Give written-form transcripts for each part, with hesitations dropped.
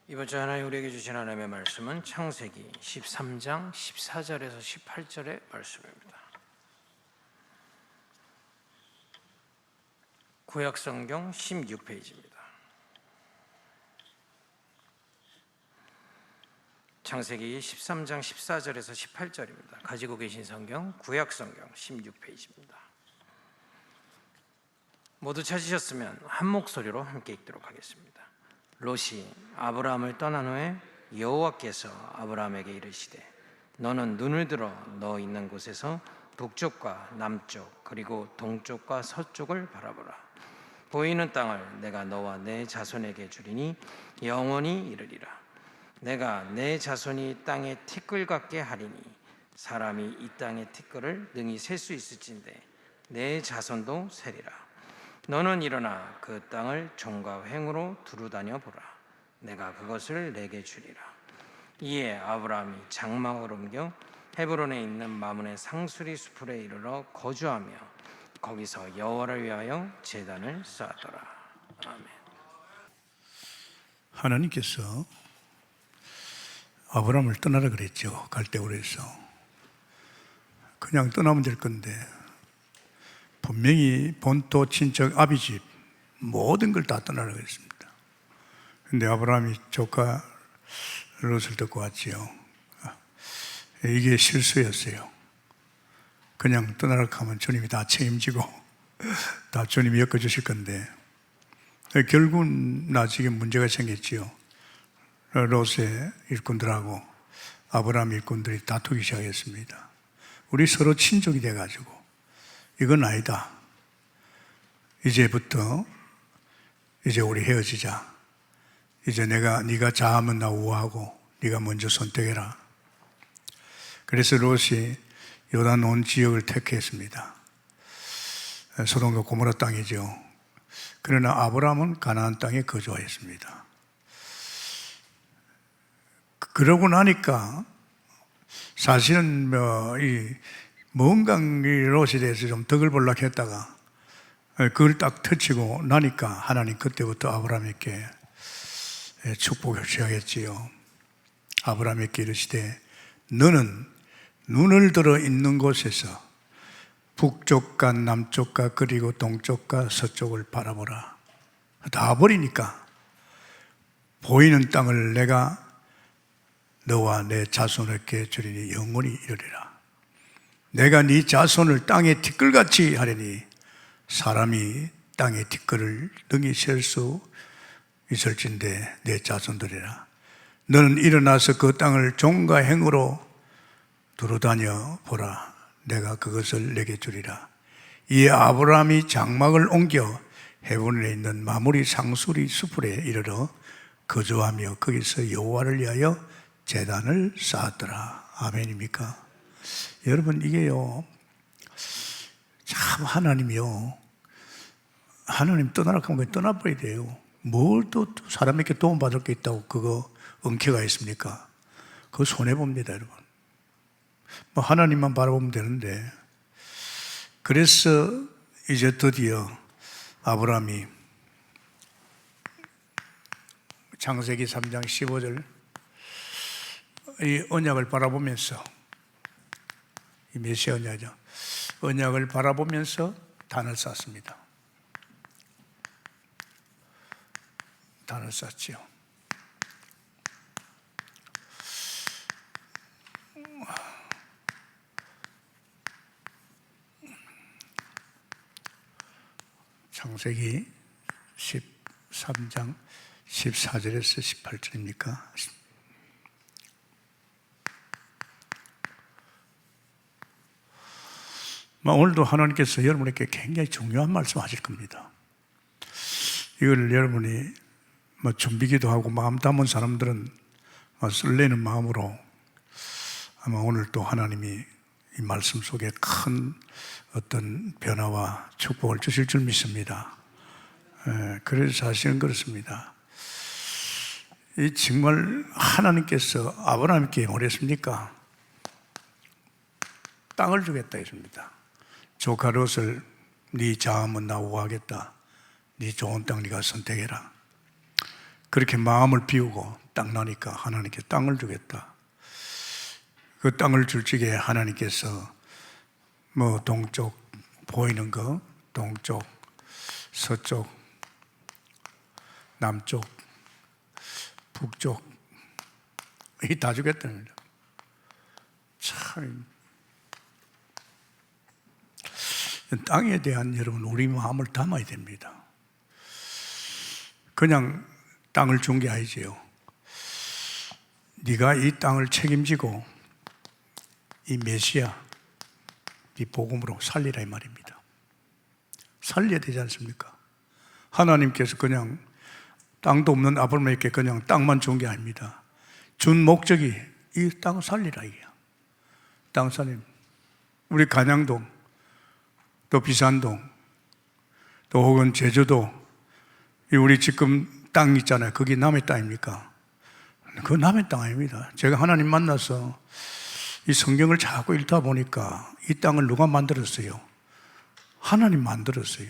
이번 주 하나님 우리에게 주신 하나님의 말씀은 창세기 13장 14절에서 18절의 말씀입니다. 구약성경 16페이지입니다. 창세기 13장 14절에서 18절입니다. 가지고 계신 성경 구약성경 16페이지입니다. 모두 찾으셨으면 한 목소리로 함께 읽도록 하겠습니다. 롯이 아브라함을 떠난 후에 여호와께서 아브라함에게 이르시되 너는 눈을 들어 너 있는 곳에서 북쪽과 남쪽 그리고 동쪽과 서쪽을 바라보라. 보이는 땅을 내가 너와 내 자손에게 주리니 영원히 이르리라. 내가 내 자손이 땅의 티끌 같게 하리니 사람이 이 땅의 티끌을 능히 셀 수 있을진데 내 자손도 세리라. 너는 일어나 그 땅을 종과 횡으로 두루다녀 보라. 내가 그것을 내게 주리라. 이에 아브라함이 장막을 옮겨 헤브론에 있는 마문의 상수리 수풀에 이르러 거주하며 거기서 여호와를 위하여 제단을 쌓았더라. 아멘. 하나님께서 아브라함을 떠나라 그랬죠. 갈대우르에서. 그냥 떠나면 될 건데 분명히 본토 친척 아비집 모든 걸 다 떠나라 그랬습니다. 근데 아브라함이 조카 롯을 듣고 왔지요. 이게 실수였어요. 그냥 떠나라 하면 주님이 다 책임지고 다 주님이 엮어주실 건데 결국은 나중에 문제가 생겼지요. 롯의 일꾼들하고 아브라함 일꾼들이 다투기 시작했습니다. 우리 서로 친족이 돼가지고 이건 아니다. 이제부터 이제 우리 헤어지자. 이제 네가 자하면 나 우하고 네가 먼저 선택해라. 그래서 롯이 요단 온 지역을 택했습니다. 소돔과 고모라 땅이죠. 그러나 아브라함은 가나안 땅에 거주하였습니다. 그러고 나니까 사실은 뭔가 롯에 대해서 좀 덕을 보려고 했다가 그걸 딱 터치고 나니까 하나님 그때부터 아브라함에게 축복을 시작했지요. 아브라함에게 이르시되 너는 눈을 들어 있는 곳에서 북쪽과 남쪽과 그리고 동쪽과 서쪽을 바라보라. 다 버리니까 보이는 땅을 내가 너와 내 자손에게 주리니 영원히 이르리라. 내가 네 자손을 땅의 티끌같이 하리니 사람이 땅의 티끌을 능히 셀 수 있을진데 내 자손들이라. 너는 일어나서 그 땅을 종과 행으로 두루다녀 보라. 내가 그것을 내게 주리라. 이에 아브라함이 장막을 옮겨 헤브론에 있는 마무리 상수리 수풀에 이르러 거주하며 거기서 여호와를 위하여 제단을 쌓았더라. 아멘입니까? 여러분 이게요 참 하나님이요 하나님 떠나라 하면 떠나버려야 돼요. 뭘 또 사람에게 도움받을 게 있다고 그거 엉켜가 있습니까? 그거 손해봅니다 여러분. 뭐 하나님만 바라보면 되는데. 그래서 이제 드디어 아브라함이 창세기 3장 15절 이 언약을 바라보면서 이 메시아 언약이죠. 언약을 바라보면서 단을 쌓습니다. 단을 쌓지요. 창세기 13장 14절에서 18절입니까? 오늘도 하나님께서 여러분에게 굉장히 중요한 말씀 하실 겁니다. 이걸 여러분이 준비기도 하고 마음 담은 사람들은 설레는 마음으로 아마 오늘 또 하나님이 이 말씀 속에 큰 어떤 변화와 축복을 주실 줄 믿습니다. 그래서 사실은 그렇습니다. 이 정말 하나님께서 아브라함께 뭐랬습니까? 땅을 주겠다 했습니다. 조카 롯을 네 자음은 나 우하겠다. 네 좋은 땅 네가 선택해라. 그렇게 마음을 비우고 딱 나니까 하나님께 땅을 주겠다. 그 땅을 줄 적에 하나님께서 뭐 동쪽 보이는 거, 동쪽, 서쪽, 남쪽, 북쪽 이 다 주겠다는 거죠. 참 땅에 대한 여러분 우리 마음을 담아야 됩니다. 그냥 땅을 준 게 아니지요. 네가 이 땅을 책임지고 이 메시아, 이 복음으로 살리라 이 말입니다. 살려야 되지 않습니까? 하나님께서 그냥 땅도 없는 아브라함에게 그냥 땅만 준 게 아닙니다. 준 목적이 이 땅을 살리라 이게야. 땅 살림. 우리 간양동, 또 비산동, 또 혹은 제주도, 우리 지금 땅 있잖아요. 그게 남의 땅입니까? 그거 남의 땅 아닙니다. 제가 하나님 만나서 이 성경을 자꾸 읽다 보니까 이 땅을 누가 만들었어요? 하나님 만들었어요.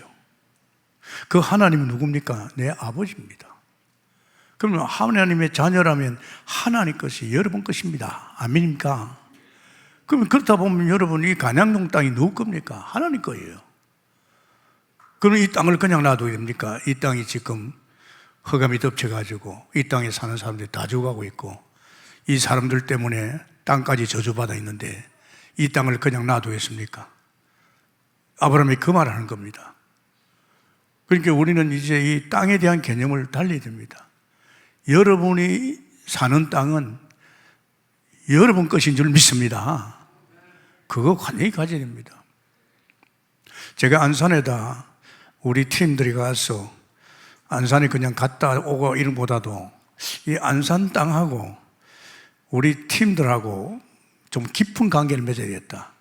그 하나님은 누굽니까? 내 아버지입니다. 그러면 하나님의 자녀라면 하나님 것이 여러분 것입니다. 아멘입니까? 그러면 그렇다 보면 여러분 이 간양동 땅이 누구 겁니까? 하나님 거예요. 그럼 이 땅을 그냥 놔둬야 됩니까? 이 땅이 지금 흑암이 덮쳐가지고 이 땅에 사는 사람들이 다 죽어가고 있고 이 사람들 때문에 땅까지 저주받아 있는데 이 땅을 그냥 놔두겠습니까? 아브라함이 그 말을 하는 겁니다. 그러니까 우리는 이제 이 땅에 대한 개념을 달리야 됩니다. 여러분이 사는 땅은 여러분 것인 줄 믿습니다. 그거 관념이 가져야 됩니다. 제가 안산에다 우리 팀들이 가서 안산에 그냥 갔다 오고 이런 보다도 이 안산 땅하고 우리 팀들하고 좀 깊은 관계를 맺어야겠다.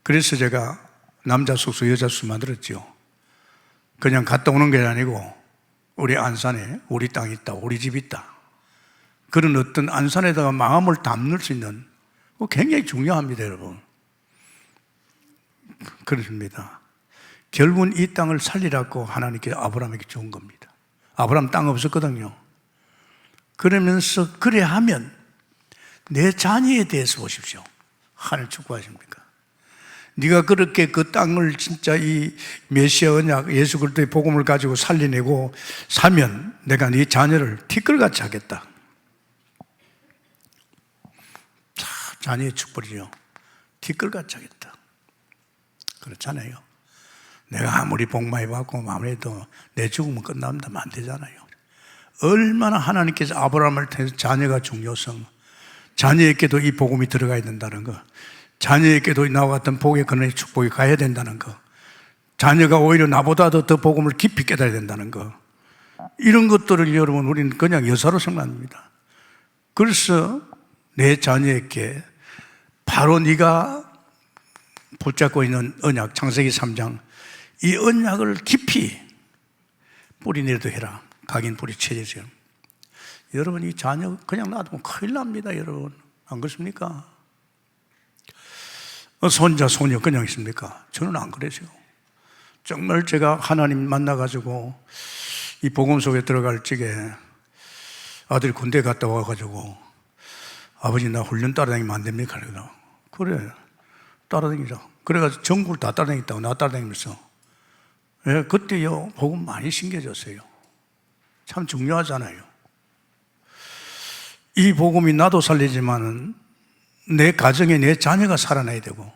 그래서 제가 남자 숙소, 여자 숙소 만들었죠. 그냥 갔다 오는 게 아니고 우리 안산에 우리 땅이 있다, 우리 집이 있다. 그런 어떤 안산에다가 마음을 담을 수 있는 굉장히 중요합니다, 여러분. 그렇습니다. 결국은 이 땅을 살리라고 하나님께 아브라함에게 준 겁니다. 아브라함 땅 없었거든요. 그러면서 그래 하면 내 자녀에 대해서 보십시오. 하늘 축복하십니까? 네가 그렇게 그 땅을 진짜 이 메시아 언약 예수 그리스도의 복음을 가지고 살려내고 사면 내가 네 자녀를 티끌같이 하겠다. 자녀의 축복이죠. 티끌같이 하겠다. 그렇잖아요. 내가 아무리 복 많이 받고 아무래도 내 죽으면 끝나면 안 되잖아요. 얼마나 하나님께서 아브라함을 통해서 자녀가 중요성, 자녀에게도 이 복음이 들어가야 된다는 거, 자녀에게도 나와 같은 복의 근원의 축복이 가야 된다는 거, 자녀가 오히려 나보다도 더 복음을 깊이 깨달아야 된다는 거, 이런 것들을 여러분 우리는 그냥 여사로 생각합니다. 그래서 내 자녀에게 바로 네가 붙잡고 있는 언약, 창세기 3장 이 언약을 깊이 뿌리내도 해라. 각인 뿌리 채제죠. 여러분 이 자녀 그냥 놔두면 큰일 납니다, 여러분. 안 그렇습니까? 손자, 소녀 그냥 있습니까? 저는 안 그래서요. 정말 제가 하나님 만나가지고 이 복음 속에 들어갈 적에 아들이 군대 갔다 와가지고 아버지 나 훈련 따라다니면 안 됩니까? 그래 따라다니자. 그래가지고 전국을 다 따라다녔다고 나 따라다니면서 그때요 복음 많이 신겨졌어요. 참 중요하잖아요. 이 복음이 나도 살리지만은 내 가정에 내 자녀가 살아나야 되고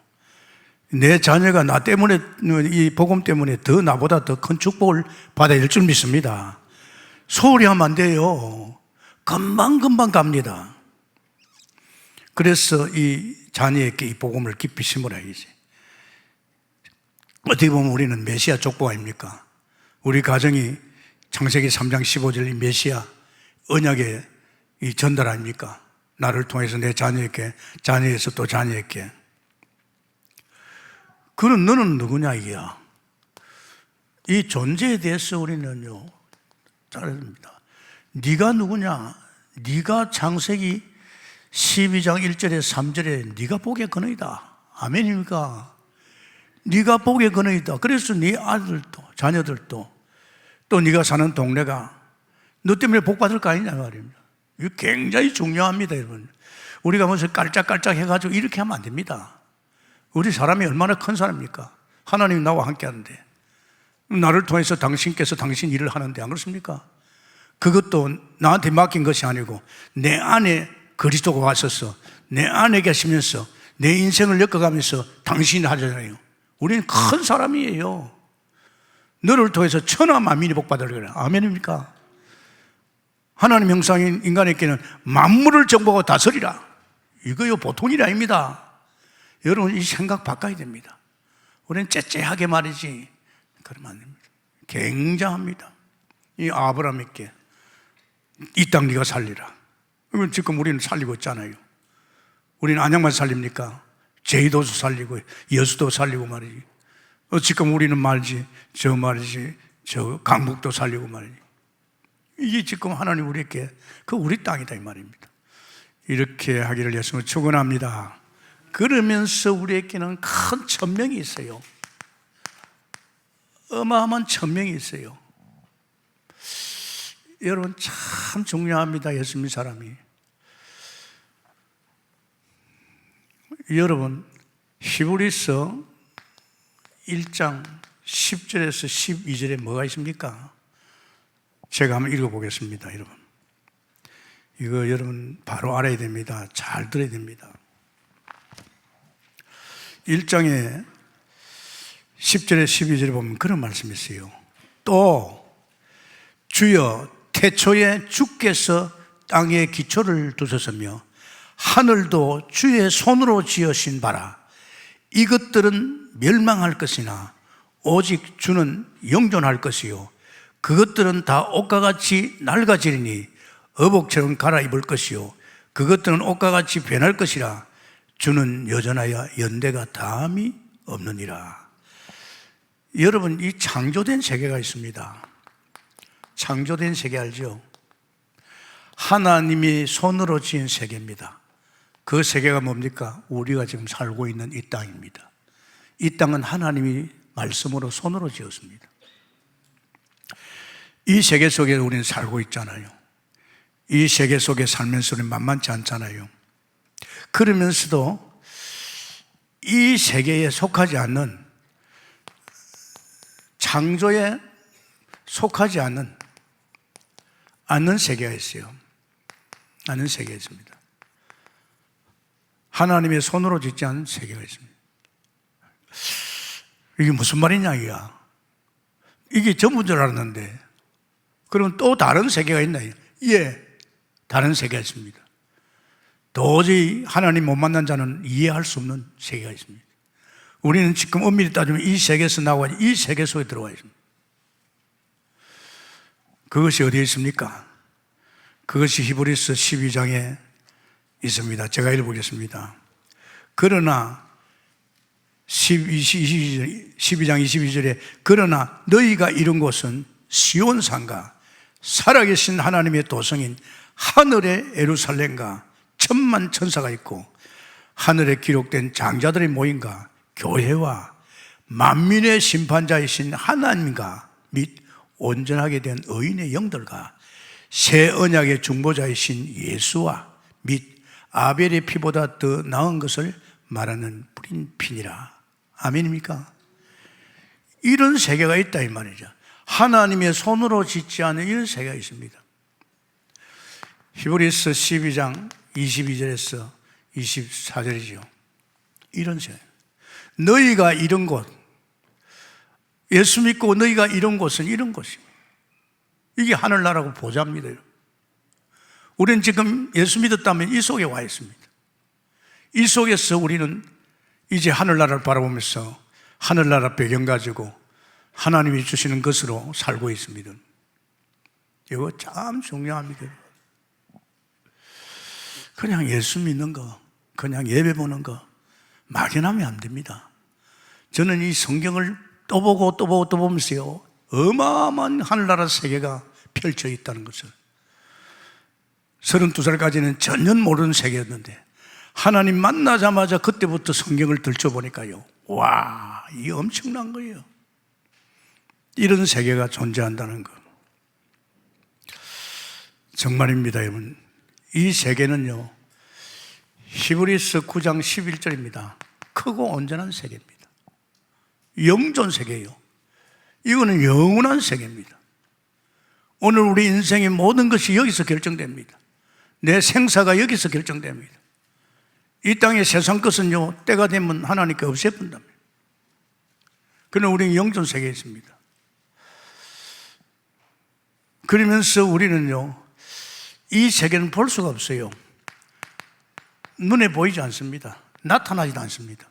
내 자녀가 나 때문에 이 복음 때문에 더 나보다 더 큰 축복을 받아야 될 줄 믿습니다. 소홀히 하면 안 돼요. 금방금방 갑니다. 그래서 이 자녀에게 이 복음을 깊이 심으라야지. 어떻게 보면 우리는 메시아 족보 아닙니까? 우리 가정이 창세기 3장 15절 이 메시아 언약의 이 전달 아닙니까? 나를 통해서 내 자녀에게, 자녀에서 또 자녀에게. 그럼 너는 누구냐 이게야. 이 존재에 대해서 우리는요 잘해야 됩니다. 네가 누구냐? 네가 창세기 12장 1절에 3절에 네가 복의 근원이다. 아멘입니까? 네가 복의 근원이다. 그래서 네 아들도 자녀들도 또 네가 사는 동네가 너 때문에 복 받을 거 아니냐 말입니다. 이거 굉장히 중요합니다, 여러분. 우리가 무슨 깔짝깔짝 해가지고 이렇게 하면 안 됩니다. 우리 사람이 얼마나 큰 사람입니까? 하나님이 나와 함께 하는데, 나를 통해서 당신께서 당신 일을 하는데, 안 그렇습니까? 그것도 나한테 맡긴 것이 아니고 내 안에 그리스도가 왔어서 내 안에 계시면서 내 인생을 엮어가면서 당신이 하잖아요. 우리는 큰 사람이에요. 너를 통해서 천하 만민이 복받을 거라. 아멘입니까? 하나님 형상인 인간에게는 만물을 정복하고 다스리라. 이거요 보통 일이 아닙니다. 여러분 이 생각 바꿔야 됩니다. 우리는 째째하게 말이지 그러면 안 됩니다. 굉장합니다. 이 아브라함에게 이 땅 네가 살리라. 지금 우리는 살리고 있잖아요. 우리는 안양만 살립니까? 제주도도 살리고 여수도 살리고 말이지. 지금 우리는 말이지 저 말이지 저 강북도 살리고 말이지. 이게 지금 하나님 우리에게 그 우리 땅이다 이 말입니다. 이렇게 하기를 예수님은 축원합니다. 그러면서 우리에게는 큰 천명이 있어요. 어마어마한 천명이 있어요. 여러분 참 중요합니다. 예수 믿는 사람이. 여러분 히브리서 1장 10절에서 12절에 뭐가 있습니까? 제가 한번 읽어보겠습니다. 여러분 이거 여러분 바로 알아야 됩니다. 잘 들어야 됩니다. 1장에 10절에 12절에 보면 그런 말씀이 있어요. 또 주여 태초에 주께서 땅에 기초를 두셨으며 하늘도 주의 손으로 지으신 바라. 이것들은 멸망할 것이나 오직 주는 영존할 것이요 그것들은 다 옷과 같이 낡아지리니 어복처럼 갈아입을 것이요 그것들은 옷과 같이 변할 것이라. 주는 여전하여 연대가 다함이 없느니라. 여러분 이 창조된 세계가 있습니다. 창조된 세계 알죠? 하나님이 손으로 지은 세계입니다. 그 세계가 뭡니까? 우리가 지금 살고 있는 이 땅입니다. 이 땅은 하나님이 말씀으로 손으로 지었습니다. 이 세계 속에 우리는 살고 있잖아요. 이 세계 속에 살면서 우리는 만만치 않잖아요. 그러면서도 이 세계에 속하지 않는, 창조에 속하지 않는 세계가 있어요. 않는 세계가 있습니다. 하나님의 손으로 짓지 않은 세계가 있습니다. 이게 무슨 말이냐 이야. 이게 전부인 줄 알았는데 그럼 또 다른 세계가 있나요? 예, 다른 세계가 있습니다. 도저히 하나님 못 만난 자는 이해할 수 없는 세계가 있습니다. 우리는 지금 엄밀히 따지면 이 세계에서 나와 이 세계 속에 들어와 있습니다. 그것이 어디에 있습니까? 그것이 히브리서 12장에 있습니다. 제가 읽어보겠습니다. 그러나 12장 22절에 그러나 너희가 이룬 곳은 시온산과 살아계신 하나님의 도성인 하늘의 예루살렘과 천만 천사가 있고 하늘에 기록된 장자들의 모임과 교회와 만민의 심판자이신 하나님과 및 온전하게 된 의인의 영들과 새 언약의 중보자이신 예수와 및 아벨의 피보다 더 나은 것을 말하는 뿌린 피니라. 아멘입니까? 이런 세계가 있다 이 말이죠. 하나님의 손으로 짓지 않은 이런 세계가 있습니다. 히브리서 12장 22절에서 24절이죠. 이런 세계. 너희가 이런 곳, 예수 믿고 너희가 이런 곳은 이런 곳입니다. 이게 하늘나라고 보자입니다. 우리는 지금 예수 믿었다면 이 속에 와 있습니다. 이 속에서 우리는 이제 하늘나라를 바라보면서 하늘나라 배경 가지고 하나님이 주시는 것으로 살고 있습니다. 이거 참 중요합니다. 그냥 예수 믿는 거, 그냥 예배 보는 거 막연하면 안 됩니다. 저는 이 성경을 또 보고 또 보고 또 보면서요, 어마어마한 하늘나라 세계가 펼쳐 있다는 것을, 32살까지는 전혀 모르는 세계였는데 하나님 만나자마자 그때부터 성경을 들춰보니까요, 와, 이게 엄청난 거예요. 이런 세계가 존재한다는 것. 정말입니다, 여러분. 이 세계는요, 히브리서 9장 11절입니다. 크고 온전한 세계입니다. 영존 세계예요. 이거는 영원한 세계입니다. 오늘 우리 인생의 모든 것이 여기서 결정됩니다. 내 생사가 여기서 결정됩니다. 이 땅의 세상 것은요, 때가 되면 하나님께 없애본답니다. 그러나 우리는 영존 세계에 있습니다. 그러면서 우리는요, 이 세계는 볼 수가 없어요. 눈에 보이지 않습니다. 나타나지도 않습니다.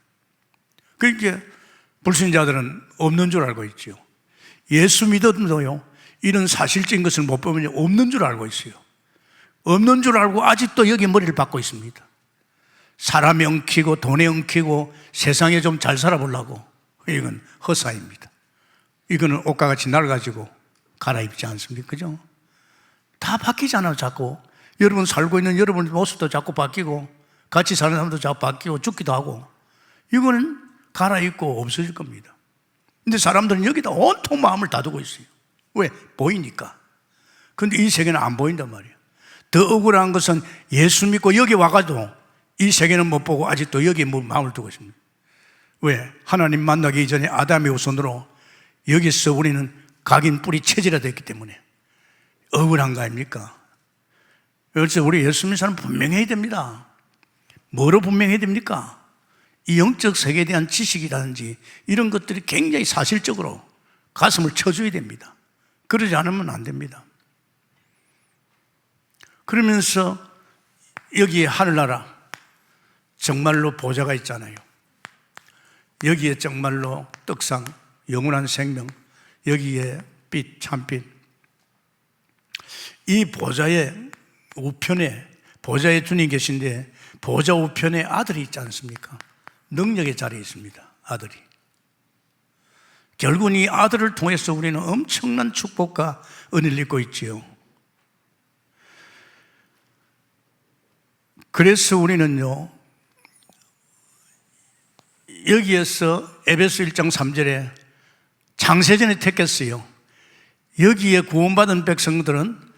그러니까 불신자들은 없는 줄 알고 있죠. 예수 믿어도요, 이런 사실적인 것을 못 보면 없는 줄 알고 있어요. 없는 줄 알고 아직도 여기 머리를 박고 있습니다. 사람에 엉키고 돈에 엉키고 세상에 좀 잘 살아보려고. 이건 허사입니다. 이거는 옷과 같이 낡아지고 갈아입지 않습니까? 그죠? 다 바뀌잖아요, 자꾸. 여러분 살고 있는 여러분의 모습도 자꾸 바뀌고, 같이 사는 사람도 자꾸 바뀌고, 죽기도 하고. 이거는 갈아입고 없어질 겁니다. 근데 사람들은 여기다 온통 마음을 다 두고 있어요. 왜? 보이니까. 근데 이 세계는 안 보인단 말이에요. 더 억울한 것은 예수 믿고 여기 와가지고 이 세계는 못 보고 아직도 여기에 마음을 두고 있습니다. 왜? 하나님 만나기 이전에 아담의 후손으로 여기서 우리는 각인 뿌리 체질화됐기 때문에 억울한 거 아닙니까? 그래서 우리 예수 믿는 사람 분명해야 됩니다. 뭐로 분명해야 됩니까? 이 영적 세계에 대한 지식이라든지 이런 것들이 굉장히 사실적으로 가슴을 쳐줘야 됩니다. 그러지 않으면 안 됩니다. 그러면서 여기에 하늘나라 정말로 보좌가 있잖아요. 여기에 정말로 떡상, 영원한 생명, 여기에 빛, 참빛. 이 보좌의 우편에, 보좌에 주님 계신데 보좌 우편에 아들이 있지 않습니까? 능력의 자리에 있습니다. 아들이. 결국은 이 아들을 통해서 우리는 엄청난 축복과 은혜를 입고 있지요. 그래서 우리는요, 여기에서 에베소 1장 3절에 창세전에 택했어요. 여기에 구원받은 백성들은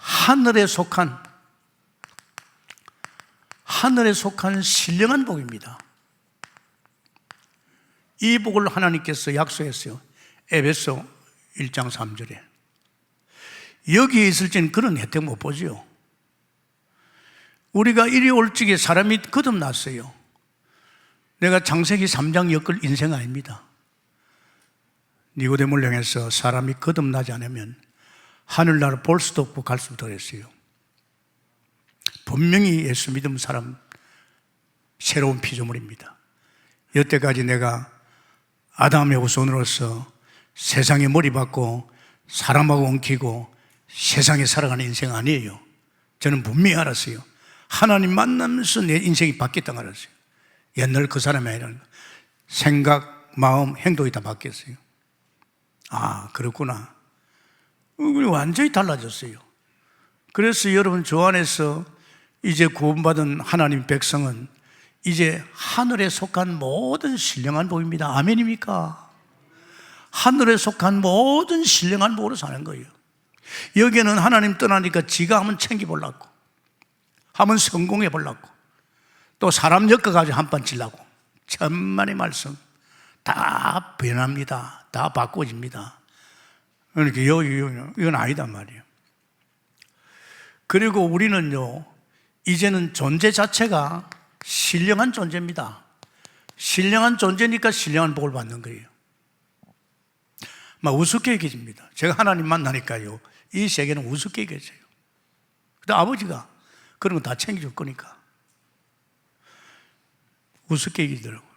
하늘에 속한 신령한 복입니다. 이 복을 하나님께서 약속했어요. 에베소 1장 3절에. 여기에 있을 때는 그런 혜택 못 보죠. 우리가 이리 올 적에 사람이 거듭났어요. 내가 창세기 3장 엮을 인생 아닙니다. 니고데모를 향해서 사람이 거듭나지 않으면 하늘나라 볼 수도 없고 갈 수도 없어요. 분명히 예수 믿음 사람 새로운 피조물입니다. 여태까지 내가 아담의 후손으로서 세상에 머리 박고 사람하고 엉키고 세상에 살아가는 인생 아니에요. 저는 분명히 알았어요. 하나님 만나면서 내 인생이 바뀌었다는 걸 알았어요. 옛날 그 사람이 아니라 생각, 마음, 행동이 다 바뀌었어요. 아, 그렇구나. 완전히 달라졌어요. 그래서 여러분 저 안에서 이제 구원받은 하나님 백성은 이제 하늘에 속한 모든 신령한 복입니다. 아멘입니까? 하늘에 속한 모든 신령한 복으로 사는 거예요. 여기는 하나님 떠나니까 지가 한번 챙겨보려고, 한번 성공해보려고, 또 사람 엮어가지고 한판 치려고. 천만의 말씀 다 변합니다. 다 바꿔집니다. 그러니까 이건 아니단 말이에요. 그리고 우리는요, 이제는 존재 자체가 신령한 존재입니다. 신령한 존재니까 신령한 복을 받는 거예요. 막 우습게 여겨집니다. 제가 하나님 만나니까요, 이 세계는 우습게 여겨져요. 근데 아버지가 그런 거 다 챙겨줄 거니까 우습게 여기더라고요.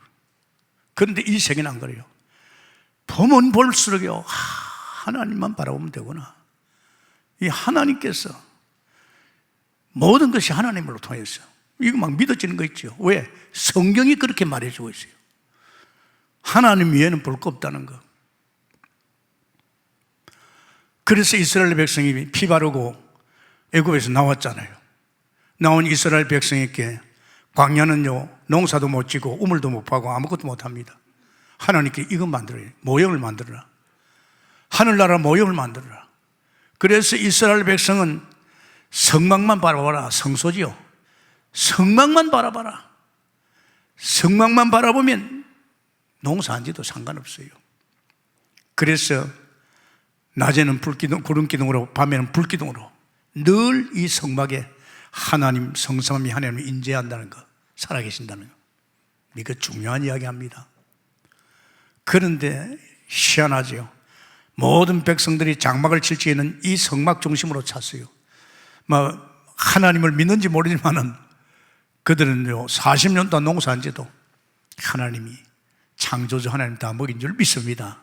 그런데 이 세계는 안 그래요. 보면 볼수록요, 하나님만 바라보면 되구나. 이 하나님께서 모든 것이 하나님으로 통해서 이거 막 믿어지는 거 있죠. 왜? 성경이 그렇게 말해주고 있어요. 하나님 위에는 볼 거 없다는 거. 그래서 이스라엘 백성이 피 바르고 애굽에서 나왔잖아요. 나온 이스라엘 백성에게 광야는요, 농사도 못 지고 우물도 못 파고 아무것도 못 합니다. 하나님께 이것 만들어요. 모형을 만들어라. 하늘나라 모형을 만들어라. 그래서 이스라엘 백성은 성막만 바라봐라. 성소지요. 성막만 바라봐라. 성막만 바라보면 농사한지도 상관없어요. 그래서 낮에는 불기둥, 구름기둥으로, 밤에는 불기둥으로 늘 이 성막에 하나님, 성삼위 하나님을 인재한다는 것, 살아계신다는 것, 이거 중요한 이야기합니다. 그런데 희한하지요. 모든 백성들이 장막을 칠 때에는 이 성막 중심으로 찼어요. 하나님을 믿는지 모르지만은 그들은요 40년 동안 농사한 지도 하나님이 창조주 하나님 다 먹인 줄 믿습니다.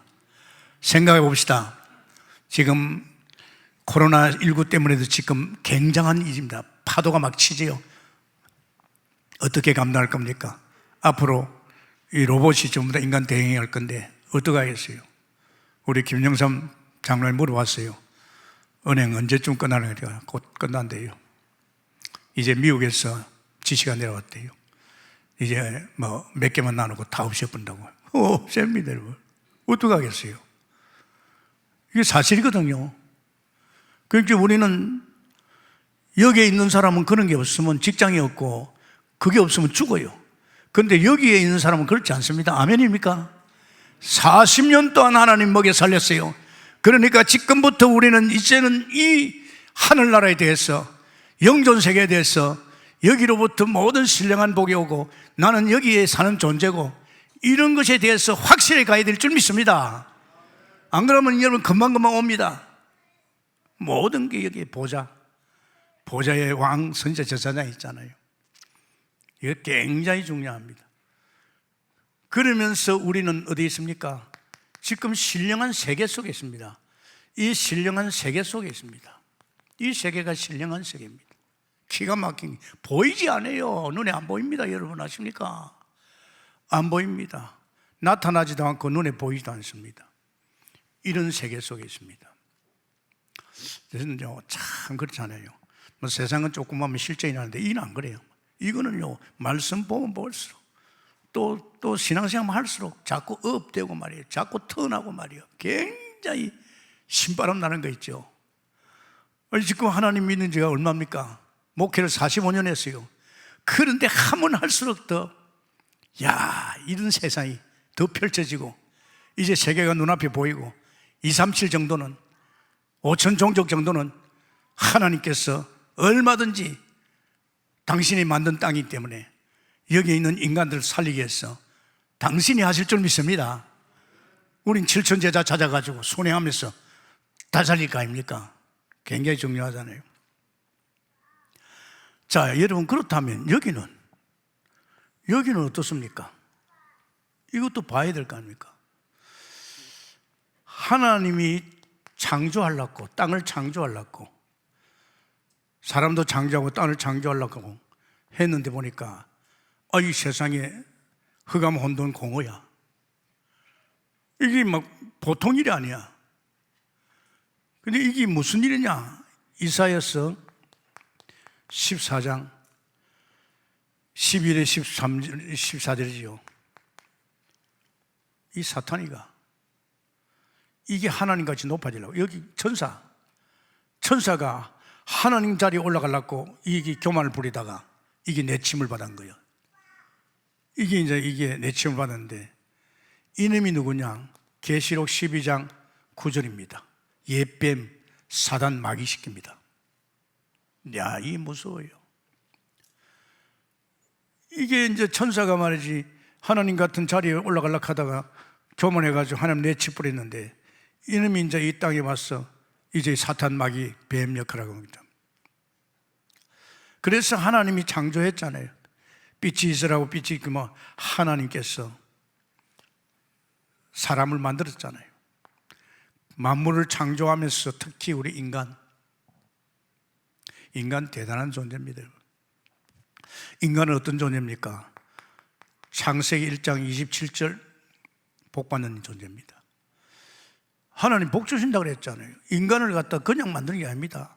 생각해 봅시다. 지금 코로나19 때문에도 지금 굉장한 일입니다. 파도가 막 치지요. 어떻게 감당할 겁니까? 앞으로 이 로봇이 전부 다 인간 대행할 건데 어떻게 하겠어요? 우리 김영삼 장로님 물어봤어요. 은행 언제쯤 끝나는 거냐? 곧 끝난대요. 이제 미국에서 지시가 내려왔대요. 이제 몇 개만 나누고 다 없애본다고. 셉니다, 여러분. 어떻게 하겠어요? 이게 사실이거든요. 그러니까 우리는 여기에 있는 사람은 그런 게 없으면 직장이 없고 그게 없으면 죽어요. 그런데 여기에 있는 사람은 그렇지 않습니다. 아멘입니까? 40년 동안 하나님 먹여 살렸어요. 그러니까 지금부터 우리는 이제는 이 하늘나라에 대해서, 영존 세계에 대해서 여기로부터 모든 신령한 복이 오고 나는 여기에 사는 존재고 이런 것에 대해서 확실히 가야 될 줄 믿습니다. 안 그러면 여러분 금방금방 옵니다. 모든 게 여기 보좌의 왕, 선지자, 제사장 있잖아요. 이거 굉장히 중요합니다. 그러면서 우리는 어디 있습니까? 지금 신령한 세계 속에 있습니다. 이 신령한 세계 속에 있습니다. 이 세계가 신령한 세계입니다. 기가 막힌, 보이지 않아요. 눈에 안 보입니다. 여러분 아십니까? 안 보입니다. 나타나지도 않고 눈에 보이지도 않습니다. 이런 세계 속에 있습니다. 그래서 참 그렇잖아요. 세상은 조그마하면 실제인 하는데 이는 안 그래요. 이거는요 말씀 보면 볼수록 또 신앙생활 할수록 자꾸 업되고 말이에요. 자꾸 턴하고 말이에요. 굉장히 신바람 나는 거 있죠. 지금 하나님 믿는 지가 얼마입니까? 목회를 45년 했어요. 그런데 하면 할수록 더 이런 세상이 더 펼쳐지고 이제 세계가 눈앞에 보이고 237 정도는 5천 종족 정도는 하나님께서 얼마든지 당신이 만든 땅이기 때문에 여기에 있는 인간들을 살리기 위해서 당신이 하실 줄 믿습니다. 우린 7천 제자 찾아가지고 순회하면서 다 살릴 거 아닙니까? 굉장히 중요하잖아요. 자, 여러분 그렇다면 여기는 어떻습니까? 이것도 봐야 될 거 아닙니까? 하나님이 창조하려고, 땅을 창조하려고, 사람도 창조하고 땅을 창조하려고 했는데 보니까 이 세상에 흑암 혼돈 공허야. 이게 보통 일이 아니야. 근데 이게 무슨 일이냐? 이사야서 14장 11에 14절이지요. 이 사탄이가 이게 하나님같이 높아지려고, 여기 천사가 하나님 자리에 올라가려고 이게 교만을 부리다가 이게 내침을 받은 거예요. 이게 내침을 받았는데 이놈이 누구냐? 계시록 12장 9절입니다. 옛뱀 사단 마귀시킵니다. 이 무서워요. 이게 이제 천사가 말이지 하나님 같은 자리에 올라가려고 하다가 교만해가지고 하나님 내치 뿌렸는데 이놈이 이제 이 땅에 와서 이제 사탄 마귀 뱀 역할을 합니다. 그래서 하나님이 창조했잖아요. 빛이 있으라고 빛이 있고 하나님께서 사람을 만들었잖아요. 만물을 창조하면서 특히 우리 인간 대단한 존재입니다. 인간은 어떤 존재입니까? 창세기 1장 27절 복받는 존재입니다. 하나님 복 주신다고 그랬잖아요. 인간을 갖다 그냥 만드는 게 아닙니다.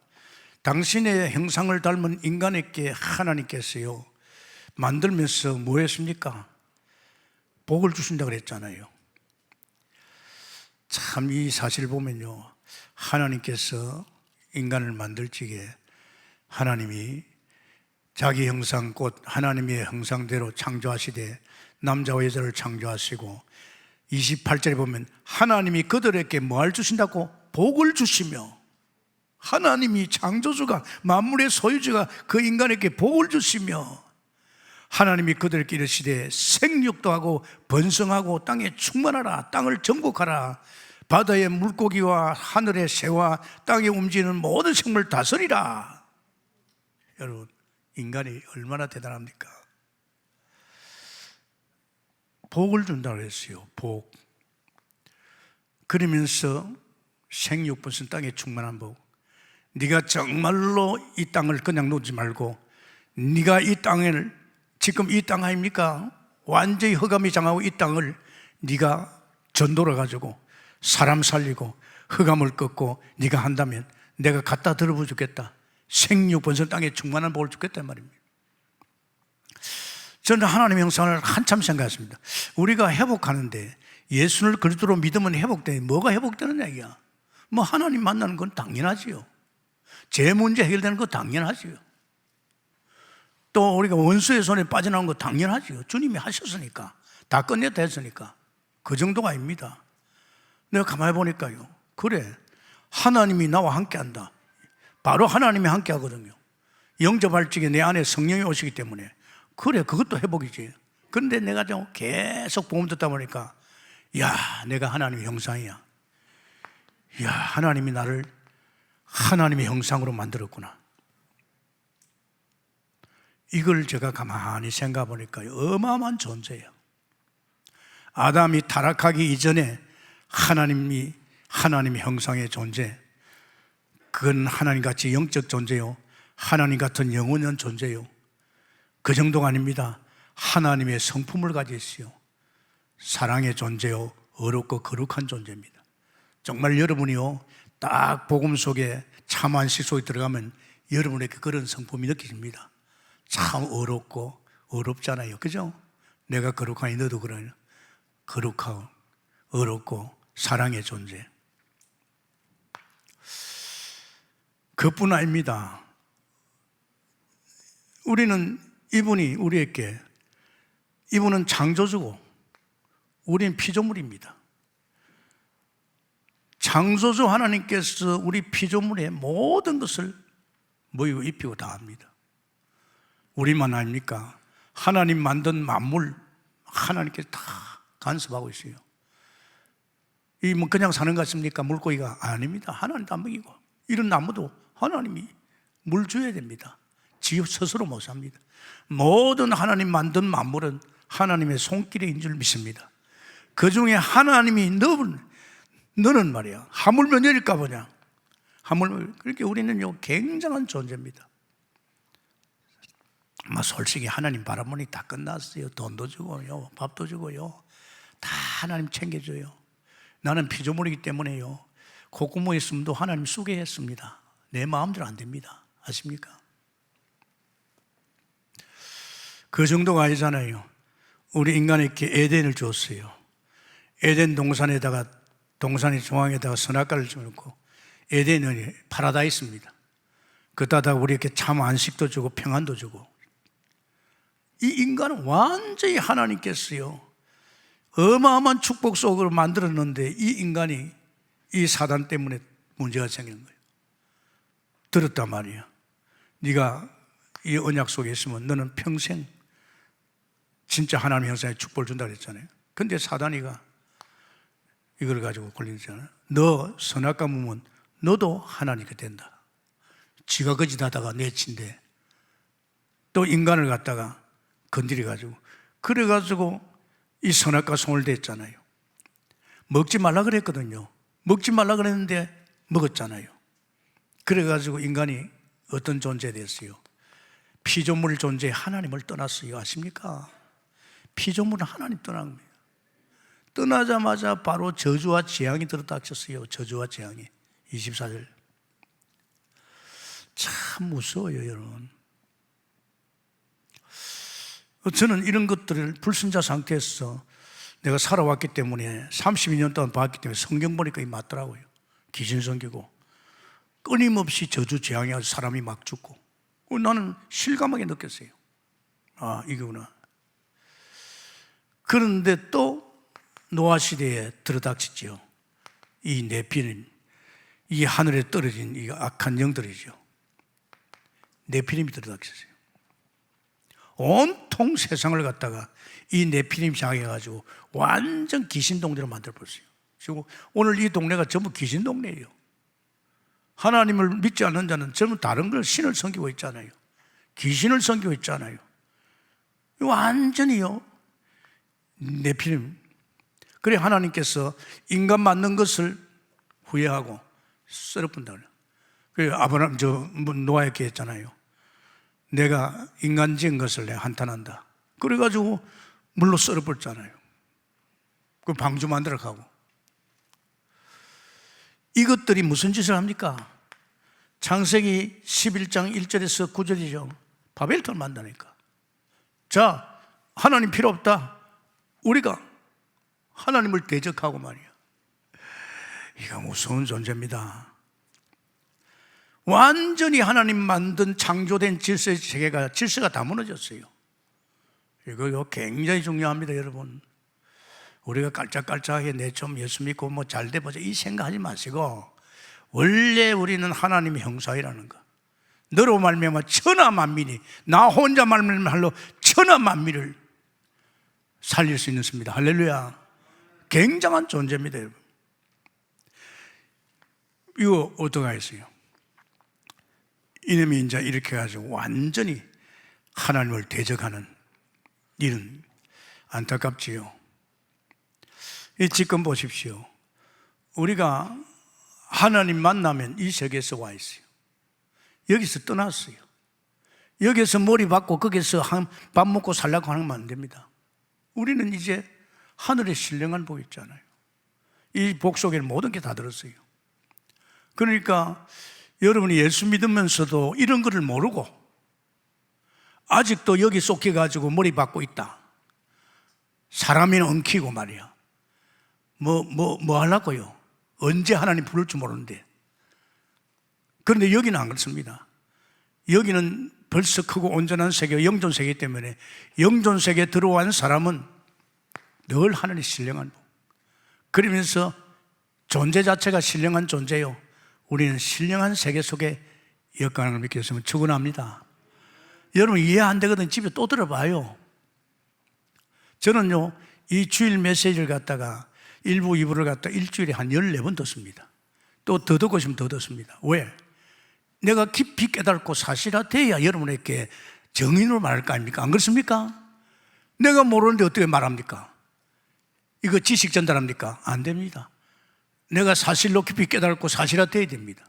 당신의 형상을 닮은 인간에게 하나님께서요 만들면서 뭐 했습니까? 복을 주신다고 그랬잖아요. 참 이 사실 보면요 하나님께서 인간을 만들 적에 하나님이 자기 형상 곧 하나님의 형상대로 창조하시되 남자와 여자를 창조하시고 28절에 보면 하나님이 그들에게 뭘 주신다고? 복을 주시며, 하나님이 창조주가 만물의 소유주가 그 인간에게 복을 주시며 하나님이 그들에게 이르시되 생육도 하고 번성하고 땅에 충만하라, 땅을 정복하라, 바다의 물고기와 하늘의 새와 땅에 움직이는 모든 생물을 다스리라. 여러분, 인간이 얼마나 대단합니까? 복을 준다고 했어요. 복. 그러면서 생육번성 땅에 충만한 복. 네가 정말로 이 땅을 그냥 놓지 말고 네가 이 땅을, 지금 이 땅 아닙니까? 완전히 흑암이 장하고 이 땅을 네가 전도를 가지고 사람 살리고 흑암을 꺾고 네가 한다면 내가 갖다 들어부 주겠다. 생육번성 땅에 충만한 복을 주겠단 말입니다. 저는 하나님의 형상을 한참 생각했습니다. 우리가 회복하는데 예수를 그리스도로 믿으면 회복돼. 뭐가 회복되는 얘기야? 뭐 하나님 만나는 건 당연하지요. 제 문제 해결되는 거 당연하지요. 또 우리가 원수의 손에 빠져나온 거 당연하지요. 주님이 하셨으니까, 다 끝냈다 했으니까. 그 정도가 아닙니다. 내가 가만히 보니까요, 그래, 하나님이 나와 함께한다. 바로 하나님이 함께하거든요. 영접할 적에 내 안에 성령이 오시기 때문에. 그래, 그것도 회복이지. 그런데 내가 좀 계속 복음 듣다 보니까, 야, 내가 하나님의 형상이야. 야, 하나님이 나를 하나님의 형상으로 만들었구나. 이걸 제가 가만히 생각해 보니까 어마어마한 존재예요. 아담이 타락하기 이전에 하나님의 형상의 존재, 그건 하나님같이 영적 존재요, 하나님 같은 영원한 존재요. 그 정도가 아닙니다. 하나님의 성품을 가지시오. 사랑의 존재요, 어렵고 거룩한 존재입니다. 정말 여러분이요, 딱 복음 속에 참 안식 속에 들어가면 여러분에게 그런 성품이 느껴집니다. 참 어렵고 어렵잖아요, 그죠? 내가 거룩하니 너도 그러냐. 거룩하고 어렵고 사랑의 존재. 그뿐 아닙니다. 우리는 이분이 우리에게, 이분은 창조주고 우리는 피조물입니다. 창조주 하나님께서 우리 피조물의 모든 것을 모이고 입히고 다 합니다. 우리만 아닙니까? 하나님 만든 만물 하나님께서 다 간섭하고 있어요. 이 뭐 그냥 사는 것 같습니까? 물고기가 아닙니다. 하나님도 안 먹이고, 이런 나무도 하나님이 물 줘야 됩니다. 지 스스로 못 삽니다. 모든 하나님 만든 만물은 하나님의 손길인 줄 믿습니다. 그 중에 하나님이 너는 말이야, 하물며 내릴까 보냐. 하물며. 그렇게 우리는요, 굉장한 존재입니다. 솔직히 하나님 바라보니 다 끝났어요. 돈도 주고요, 밥도 주고요, 다 하나님 챙겨줘요. 나는 피조물이기 때문에요, 콧구멍에 있음도 하나님 쏘게 했습니다. 내 마음대로 안 됩니다. 아십니까? 그 정도가 아니잖아요. 우리 인간에게 에덴을 줬어요. 에덴 동산에다가, 동산의 중앙에다가 선악과를 주고, 에덴은 파라다이스입니다. 그러다가 우리에게 참 안식도 주고 평안도 주고. 이 인간은 완전히 하나님께서요, 어마어마한 축복 속으로 만들었는데 이 인간이 이 사단 때문에 문제가 생기는 거예요. 들었단 말이야. 네가 이 언약 속에 있으면 너는 평생 진짜 하나님 형상의 축복을 준다 그랬잖아요. 근데 사단이가 이걸 가지고 걸리잖아요. 너 선악과 먹으면 너도 하나님이 된다. 지가 거짓하다가 내친데 또 인간을 갖다가 건드려가지고, 그래가지고 이 선악과 손을 댔잖아요. 먹지 말라 그랬거든요. 먹지 말라 그랬는데 먹었잖아요. 그래가지고 인간이 어떤 존재 됐어요? 피조물 존재, 하나님을 떠났어요. 아십니까? 피조물은 하나님 떠난 거예요. 떠나자마자 바로 저주와 재앙이 들어닥쳤어요. 저주와 재앙이. 24절. 참 무서워요, 여러분. 저는 이런 것들을 불순자 상태에서 내가 살아왔기 때문에, 32년 동안 봤기 때문에 성경 보니까 이 맞더라고요. 귀신 섬기고 끊임없이 저주 재앙이 아주 사람이 막 죽고, 나는 실감하게 느꼈어요. 아, 이거구나. 그런데 또 노아 시대에 들어닥치지요. 이 네피림, 이 하늘에 떨어진 이 악한 영들이죠. 네피림이 들어닥쳤어요. 온통 세상을 갖다가 이 네피림이 장해가지고 완전 귀신 동네로 만들어버렸어요. 그리고 오늘 이 동네가 전부 귀신 동네예요. 하나님을 믿지 않는 자는 전부 다른 걸 신을 섬기고 있잖아요. 귀신을 섬기고 있잖아요. 완전히요, 네피림. 그래 하나님께서 인간 만든 것을 후회하고 썰어본다. 그래 아브라함 노아에게 했잖아요. 내가 인간 지은 것을 내가 한탄한다. 그래가지고 물로 썰어버렸잖아요. 그 방주 만들어 가고. 이것들이 무슨 짓을 합니까? 창세기 11장 1절에서 9절이죠. 바벨탑을 만드니까. 자, 하나님 필요 없다. 우리가 하나님을 대적하고 말이야. 이거 무서운 존재입니다. 완전히 하나님 만든 창조된 질서의 세계가 질서가 다 무너졌어요. 이거 굉장히 중요합니다, 여러분. 우리가 깔짝깔짝하게 내 좀 예수 믿고 뭐 잘 돼보자 이 생각하지 마시고 원래 우리는 하나님의 형상이라는 거. 너로 말미암아 천하 만민이 나 혼자 말미암아 천하 만민을 살릴 수 있습니다. 할렐루야. 굉장한 존재입니다, 여러분. 이거 어떻게 하겠어요? 이놈이 이제 이렇게 해가지고 완전히 하나님을 대적하는 일은 안타깝지요. 지금 보십시오. 우리가 하나님 만나면 이 세계에서 와 있어요. 여기서 떠났어요. 여기서 머리 박고 거기서 밥 먹고 살려고 하는 건 안 됩니다. 우리는 이제 하늘의 신령한 복 있잖아요. 이 복 속에는 모든 게 다 들었어요. 그러니까 여러분이 예수 믿으면서도 이런 거를 모르고 아직도 여기 쏙해가지고 머리 박고 있다. 사람이는 엉키고 말이야. 뭐 하려고요? 언제 하나님 부를 줄 모르는데. 그런데 여기는 안 그렇습니다. 여기는 벌써 크고 온전한 세계, 영존 세계이기 때문에 영존 세계에 들어온 사람은 늘 하나님의 신령한 복. 그러면서 존재 자체가 신령한 존재요. 우리는 신령한 세계 속에 역관을 믿게 됐으면 축원합니다. 여러분 이해 안 되거든 집에 또 들어봐요. 저는요 이 주일 메시지를 갖다가 1부, 2부를 갖다 일주일에 한 14번 듣습니다. 또 더 듣고 싶으면 더 듣습니다. 왜? 내가 깊이 깨닫고 사실화돼야 여러분에게 정인으로 말할 거 아닙니까? 안 그렇습니까? 내가 모르는데 어떻게 말합니까? 이거 지식 전달합니까? 안 됩니다. 내가 사실로 깊이 깨닫고 사실화돼야 됩니다.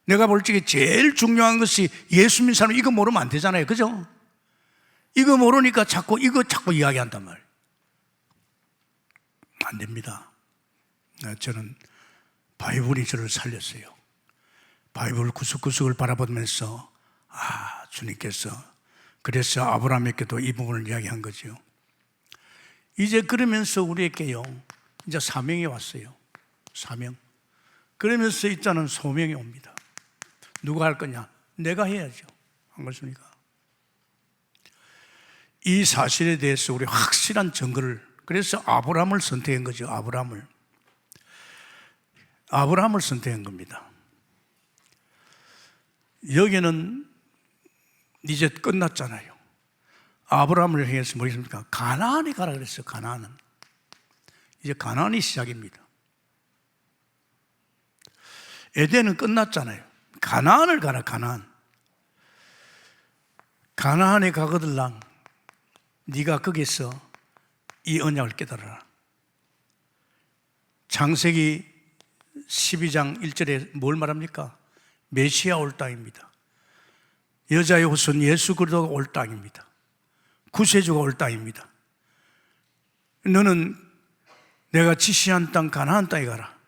내가 볼 적에 제일 중요한 것이 예수 믿는 사람 이거 모르면 안 되잖아요. 그죠? 이거 모르니까 자꾸 이야기한단 말이에요. 안 됩니다. 저는 바이블이 저를 살렸어요. 바이블 구석구석을 바라보면서 주님께서 그래서 아브라함에게도 이 부분을 이야기한 거죠. 이제 그러면서 우리에게요 이제 사명이 왔어요. 사명. 그러면서 있자는 소명이 옵니다. 누가 할 거냐? 내가 해야죠. 안 그렇습니까? 이 사실에 대해서 우리 확실한 증거를, 그래서 아브라함을 선택한 거죠. 아브라함을 선택한 겁니다. 여기는 이제 끝났잖아요. 아브라함을 향해서 뭐겠습니까? 가나안에 가라 그랬어요. 가나안은. 이제 가나안이 시작입니다. 에덴은 끝났잖아요. 가나안을 가라. 가나안에 가거들랑 네가 거기서 이 언약을 깨달아라. 창세기 12장 1절에 뭘 말합니까? 메시아 올 땅입니다. 여자의 후손 예수 그리스도가 올 땅입니다. 구세주가 올 땅입니다. 너는 내가 지시한 땅 가나안 땅에 가라.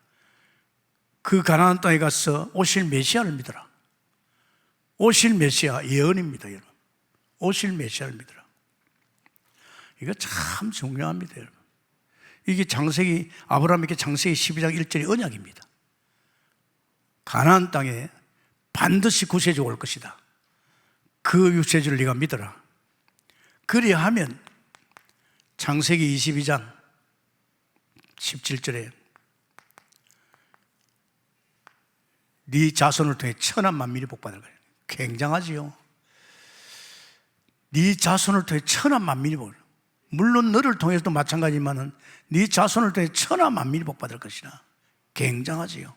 그 가나안 땅에 가서 오실 메시아를 믿어라. 오실 메시아 예언입니다, 여러분. 오실 메시아를 믿어라. 이거 참 중요합니다, 여러분. 이게 아브라함에게 창세기 12장 1절의 언약입니다. 가나안 땅에 반드시 구세주가 올 것이다. 그 유세주를 네가 믿어라. 그리하면 창세기 22장 17절에 네 자손을 통해 천한 만민이 복받을 거예요. 굉장하지요. 네 자손을 통해 천한 만민이 복받을 거예요. 물론 너를 통해서도 마찬가지지만 네 자손을 통해 천한 만민이 복받을 것이라. 굉장하지요.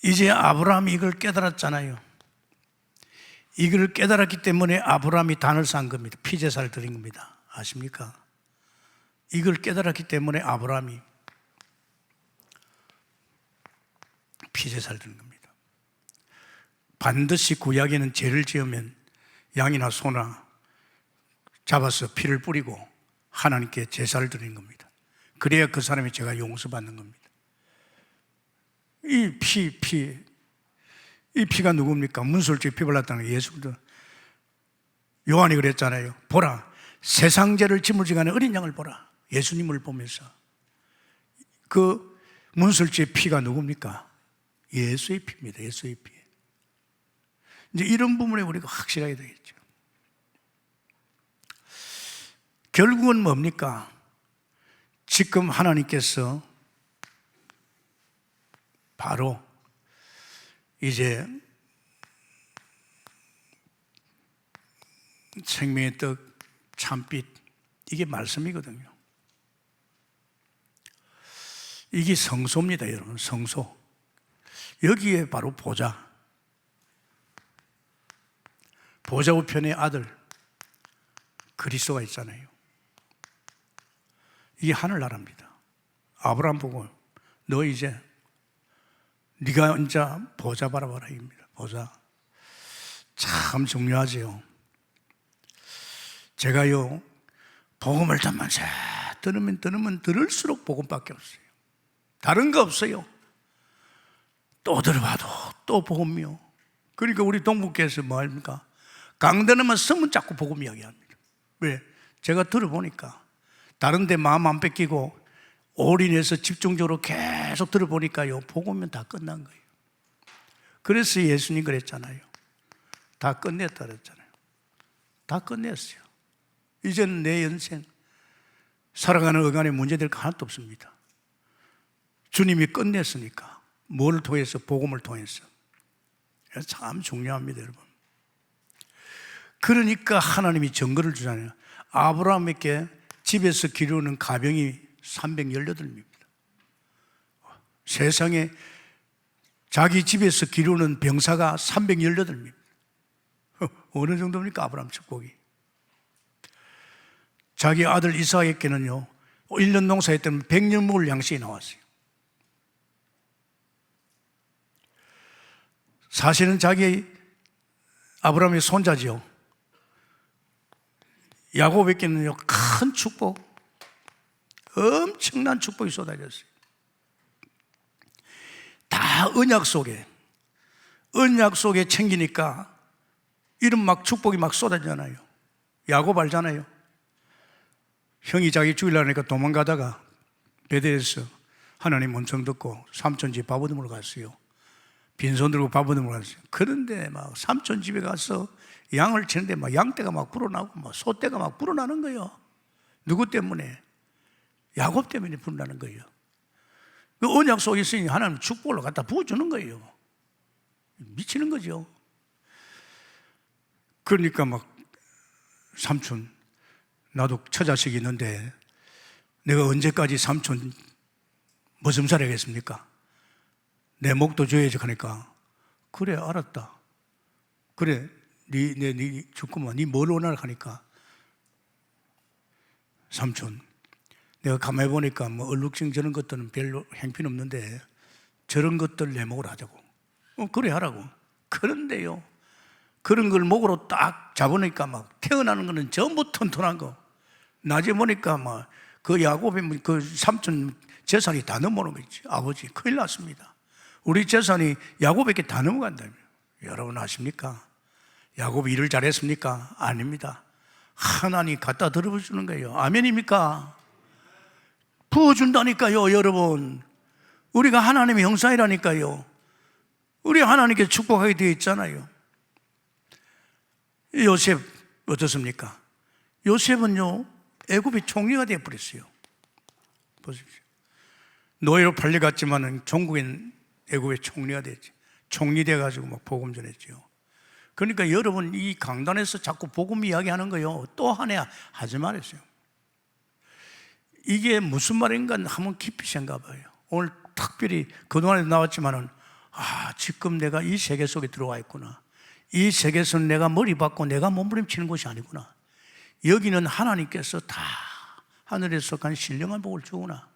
이제 아브라함이 이걸 깨달았잖아요. 이걸 깨달았기 때문에 아브라함이 단을 쌓은 겁니다. 피제사를 드린 겁니다. 아십니까? 이걸 깨달았기 때문에 아브라함이 피제사를 드린 겁니다. 반드시 구약에는 죄를 지으면 양이나 소나 잡아서 피를 뿌리고 하나님께 제사를 드리는 겁니다. 그래야 그 사람이 죄가 용서받는 겁니다. 이 피가 누굽니까? 문설주에 피 발랐다는 게 예수도. 요한이 그랬잖아요. 보라, 세상 죄를 짊어지는 어린 양을 보라. 예수님을 보면서. 그 문설주의 피가 누굽니까? 예수의 피입니다. 예수의 피. 이제 이런 부분에 우리가 확실하게 되겠죠. 결국은 뭡니까? 지금 하나님께서 바로 이제 생명의 떡, 참빛, 이게 말씀이거든요. 이게 성소입니다, 여러분. 성소. 여기에 바로 보좌. 보좌 우편의 아들 그리스도가 있잖아요. 이게 하늘나라입니다. 아브라함 보고 너 이제 네가 이제 보좌 바라봐라 입니다. 보좌. 참 중요하지요. 제가요 복음을 담만서 들으면 들을수록 복음밖에 없어요. 다른 거 없어요. 또 들어봐도 또 복음이요. 그러니까 우리 동북교에서 뭐 합니까? 강단에만 서면 자꾸 복음 이야기합니다. 왜? 제가 들어보니까 다른 데 마음 안 뺏기고 올인해서 집중적으로 계속 들어보니까요 복음은 다 끝난 거예요. 그래서 예수님 그랬잖아요. 다 끝냈다 그랬잖아요. 다 끝냈어요. 이제는 내 인생 살아가는 어간에 문제될 거 하나도 없습니다. 주님이 끝냈으니까. 뭘 통해서? 복음을 통해서. 참 중요합니다, 여러분. 그러니까 하나님이 증거를 주잖아요. 아브라함에게 집에서 기르는 가병이 318명입니다. 세상에 자기 집에서 기르는 병사가 318명입니다. 어느 정도입니까? 아브라함 축복이. 자기 아들 이삭에게는요 1년 농사했더니 100년 먹을 양식이 나왔어요. 사실은 자기 아브라함의 손자지요. 야곱에게는요 큰 축복, 엄청난 축복이 쏟아졌어요. 다 언약 속에 챙기니까 이런 막 축복이 막 쏟아지잖아요. 야곱 알잖아요. 형이 자기 죽이려고 하니까 도망가다가 베델에서 하나님 음성 듣고 삼촌 집 밥 얻으러 갔어요. 빈손 들고 밥 얻으러 갔어요. 그런데 막 삼촌 집에 가서 양을 치는데 막 양떼가 막 불어나고 막 소떼가 막 불어나는 거예요. 누구 때문에? 야곱 때문에 불어나는 거예요. 그 언약 속에 있으니 하나님 축복을 갖다 부어주는 거예요. 미치는 거죠. 그러니까 막 삼촌, 나도 처자식이 있는데 내가 언제까지 삼촌 무슨 살아야겠습니까? 내 목도 줘야지 하니까 그래 알았다. 그래 네 죽구만 네 뭘 원하나 하니까 삼촌 내가 가만히 보니까 뭐 얼룩진 저런 것들은 별로 행필 없는데 저런 것들 내 목으로 하자고. 그래 하라고. 그런데요 그런 걸 목으로 딱 잡으니까 막 태어나는 거는 전부 튼튼한 거. 낮에 보니까 막 그 야곱의 그 삼촌 재산이 다 넘어오는 거 있지. 아버지 큰일 났습니다. 우리 재산이 야곱에게 다 넘어간다며. 여러분 아십니까? 야곱이 일을 잘했습니까? 아닙니다. 하나님 갖다 들어주는 거예요. 아멘입니까? 부어준다니까요, 여러분. 우리가 하나님의 형상이라니까요. 우리 하나님께 축복하게 되어 있잖아요. 요셉 어떻습니까? 요셉은요, 애굽의 총리가 되어버렸어요. 보십시오. 노예로 팔려갔지만은 종국인 애굽의 총리가 됐지. 총리 돼가지고 막 복음 전했죠. 그러니까 여러분, 이 강단에서 자꾸 복음 이야기하는 거요, 또 한 해 하지 말았어요. 이게 무슨 말인가 한번 깊이 생각해봐요. 오늘 특별히 그동안에 나왔지만은, 지금 내가 이 세계 속에 들어와 있구나. 이 세계에서는 내가 머리 박고 내가 몸부림치는 것이 아니구나. 여기는 하나님께서 다 하늘에서 간 신령한 복을 주구나.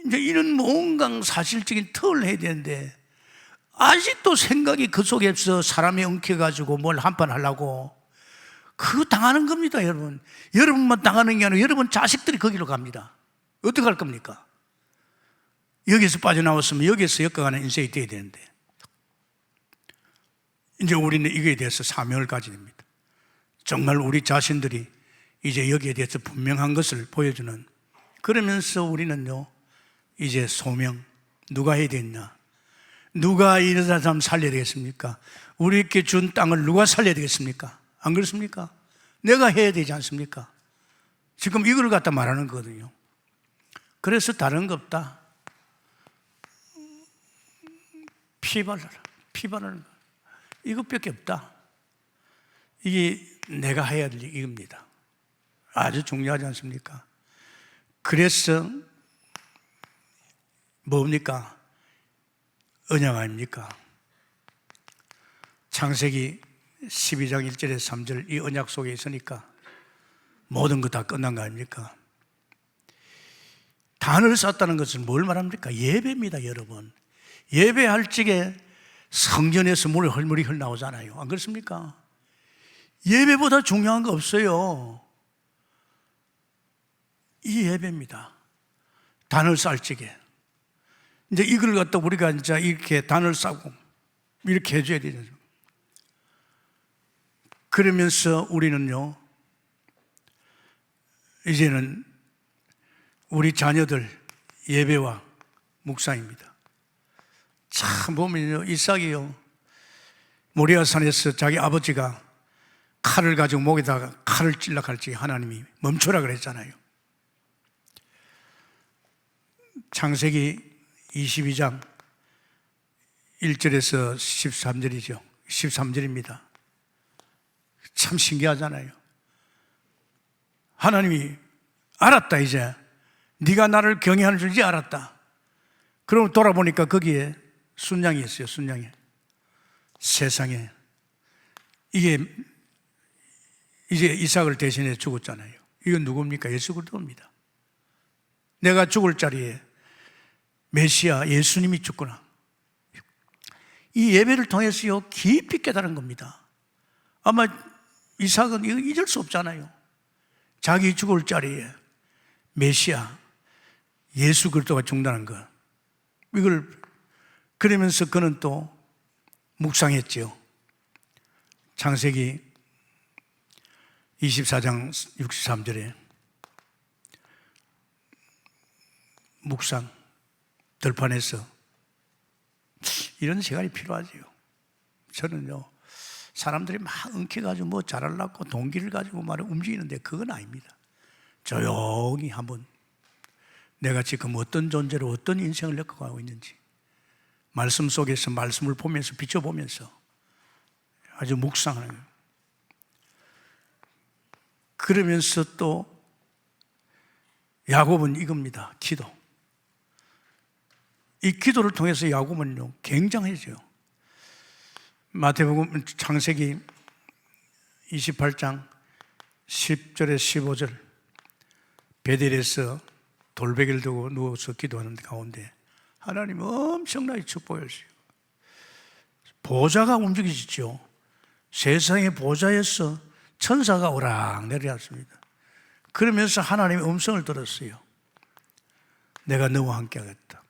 이제 이런 뭔가 사실적인 턱을 해야 되는데, 아직도 생각이 그 속에서 사람이 엉켜가지고 뭘 한판 하려고, 그거 당하는 겁니다, 여러분. 여러분만 당하는 게 아니라 여러분 자식들이 거기로 갑니다. 어떻게 할 겁니까? 여기서 빠져나왔으면 여기서 엮어가는 인생이 돼야 되는데, 이제 우리는 이거에 대해서 사명을 가져야 됩니다. 정말 우리 자신들이 이제 여기에 대해서 분명한 것을 보여주는, 그러면서 우리는요, 이제 소명, 누가 해야 되겠냐? 누가 이런 사람 살려야 되겠습니까? 우리에게 준 땅을 누가 살려야 되겠습니까? 안 그렇습니까? 내가 해야 되지 않습니까? 지금 이걸 갖다 말하는 거거든요. 그래서 다른 거 없다. 피 발라라. 피 바르는 거. 이것밖에 없다. 이게 내가 해야 될 일입니다. 아주 중요하지 않습니까? 그래서 뭡니까? 언약 아닙니까? 창세기 12장 1절에서 3절 이 언약 속에 있으니까 모든 거 다 끝난 거 아닙니까? 단을 쌓았다는 것은 뭘 말합니까? 예배입니다, 여러분. 예배할 적에 성전에서 물이 헐물이 흘러나오잖아요. 안 그렇습니까? 예배보다 중요한 거 없어요. 이 예배입니다. 단을 쌓을 적에. 이제 이걸 갖다 우리가 이제 이렇게 단을 쌓고 이렇게 해줘야 되죠. 그러면서 우리는요, 이제는 우리 자녀들 예배와 묵상입니다. 참 보면요, 이삭이요, 모리아산에서 자기 아버지가 칼을 가지고 목에다가 칼을 찔러 갈 적에 하나님이 멈춰라 그랬잖아요. 창세기 22장 1절에서 13절이죠. 13절입니다. 참 신기하잖아요. 하나님이 알았다, 이제 네가 나를 경외하는 줄 이제 알았다. 그럼 돌아보니까 거기에 순양이 있어요. 순양이. 세상에 이게 이제 이삭을 대신해 죽었잖아요. 이건 누굽니까? 예수 그리스도입니다. 내가 죽을 자리에 메시아 예수님이 죽구나. 이 예배를 통해서요, 깊이 깨달은 겁니다. 아마 이삭은 이거 잊을 수 없잖아요. 자기 죽을 자리에 메시아 예수 그리스도가 죽는다는 것, 이걸 그러면서 그는 또 묵상했죠. 창세기 24장 63절에 묵상, 들판에서 이런 시간이 필요하지요. 저는요, 사람들이 막 엉켜가지고 뭐 잘하려고 동기를 가지고 말을 움직이는데 그건 아닙니다. 조용히 한번 내가 지금 어떤 존재로 어떤 인생을 겪어가고 있는지 말씀 속에서 말씀을 보면서 비춰보면서 아주 묵상하는 거예요. 그러면서 또 야곱은 이겁니다. 기도. 이 기도를 통해서 야곱은요, 굉장해져요. 마태복음 창세기 28장 10절에 15절 베델에서 돌베개를 두고 누워서 기도하는 가운데 하나님 엄청나게 축복을 주시고 보좌가 움직이시죠. 세상의 보좌에서 천사가 오락 내려왔습니다. 그러면서 하나님의 음성을 들었어요. 내가 너와 함께 하겠다.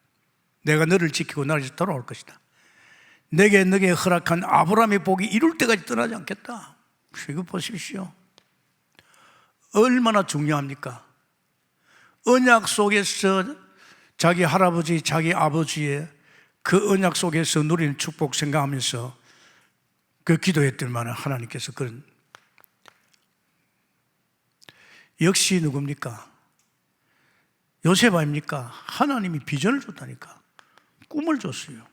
내가 너를 지키고 나를 돌아올 것이다. 내게 허락한 아브라함의 복이 이룰 때까지 떠나지 않겠다. 이거 보십시오. 얼마나 중요합니까? 언약 속에서 자기 할아버지, 자기 아버지의 그 언약 속에서 누리는 축복 생각하면서 그 기도했더니만 하나님께서 그런, 역시 누굽니까? 요셉 아닙니까? 하나님이 비전을 줬다니까. 꿈을 줬어요.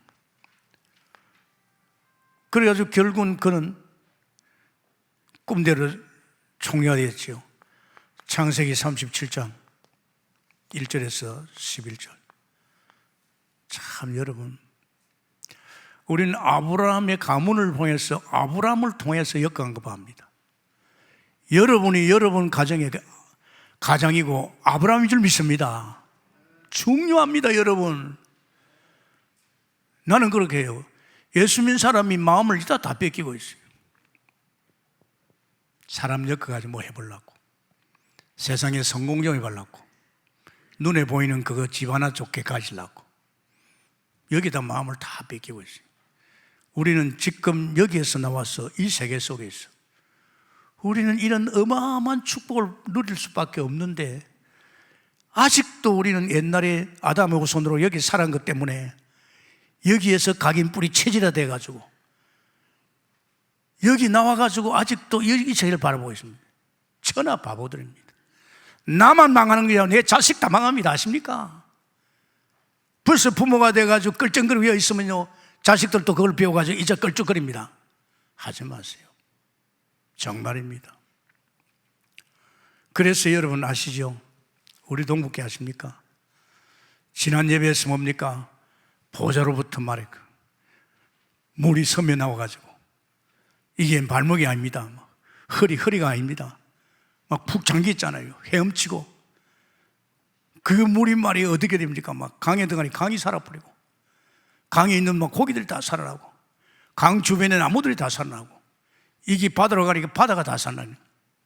그래가지고 결국은 그는 꿈대로 총리화되었지요. 창세기 37장 1절에서 11절. 참 여러분, 우리는 아브라함의 가문을 통해서, 아브라함을 통해서 엮어간 거 봅니다. 여러분이 여러분 가정의 가장이고 아브라함인 줄 믿습니다. 중요합니다, 여러분. 나는 그렇게 해요. 예수 믿는 사람이 마음을 다 뺏기고 있어요. 사람 엮어가지고 뭐 해보려고, 세상에 성공 좀 해보려고, 눈에 보이는 그거 집 하나 좋게 가지려고, 여기다 마음을 다 뺏기고 있어요. 우리는 지금 여기에서 나와서 이 세계 속에서 우리는 이런 어마어마한 축복을 누릴 수밖에 없는데, 아직도 우리는 옛날에 아담하고 손으로 여기 살은 것 때문에 여기에서 각인 뿌리 체질화돼 가지고 여기 나와가지고 아직도 여기 세계를 바라보고 있습니다. 천하 바보들입니다. 나만 망하는 게 아니라 내 자식 다 망합니다. 아십니까? 벌써 부모가 돼가지고 끌쩡거리고 있으면요, 자식들도 그걸 배워가지고 이제 끌쭉거립니다. 하지 마세요. 정말입니다. 그래서 여러분 아시죠? 우리 동북계 아십니까? 지난 예배에서 뭡니까? 보좌로부터 말했고 물이 섬에 나와가지고, 이게 발목이 아닙니다. 허리가 아닙니다. 막 푹 잠겨 있잖아요. 헤엄치고. 그 물이 말이 어떻게 됩니까? 막 강에 들어가니 강이 살아버리고, 강에 있는 막 고기들이 다 살아나고, 강 주변에 나무들이 다 살아나고, 이게 바다로 가니까 바다가 다 살아나니,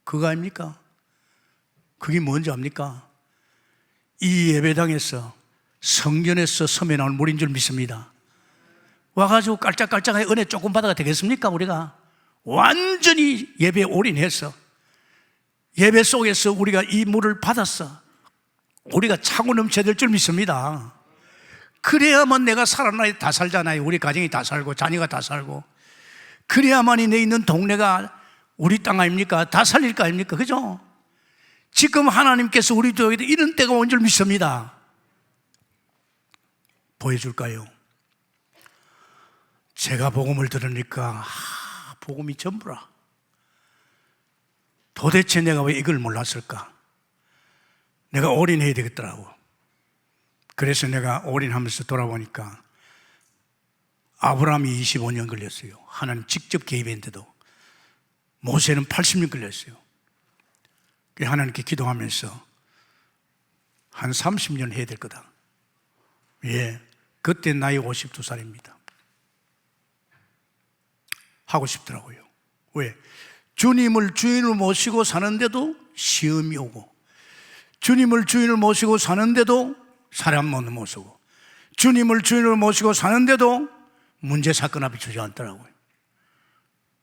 그거 아닙니까? 그게 뭔지 압니까? 이 예배당에서, 성전에서 섬에 나온 물인 줄 믿습니다. 와가지고 깔짝깔짝하게 은혜 조금 받아가 되겠습니까? 우리가 완전히 예배에 올인해서 예배 속에서 우리가 이 물을 받았어, 우리가 차고 넘쳐야 될 줄 믿습니다. 그래야만 내가 살아나야 다 살잖아요. 우리 가정이 다 살고 자녀가 다 살고, 그래야만이 내 있는 동네가 우리 땅 아닙니까? 다 살릴 거 아닙니까? 그죠? 지금 하나님께서 우리 쪽에 이런 때가 온 줄 믿습니다. 보여줄까요? 제가 복음을 들으니까 복음이 전부라. 도대체 내가 왜 이걸 몰랐을까? 내가 올인해야 되겠더라고. 그래서 내가 올인하면서 돌아보니까 아브라함이 25년 걸렸어요. 하나님 직접 개입했는데도. 모세는 80년 걸렸어요. 하나님께 기도하면서 한 30년 해야 될 거다. 예, 그때 나이 52살입니다. 하고 싶더라고요. 왜? 주님을 주인으로 모시고 사는데도 시험이 오고, 주님을 주인으로 모시고 사는데도 사람 못 모시고, 주님을 주인으로 모시고 사는데도 문제 사건 앞에 주저앉더라고요.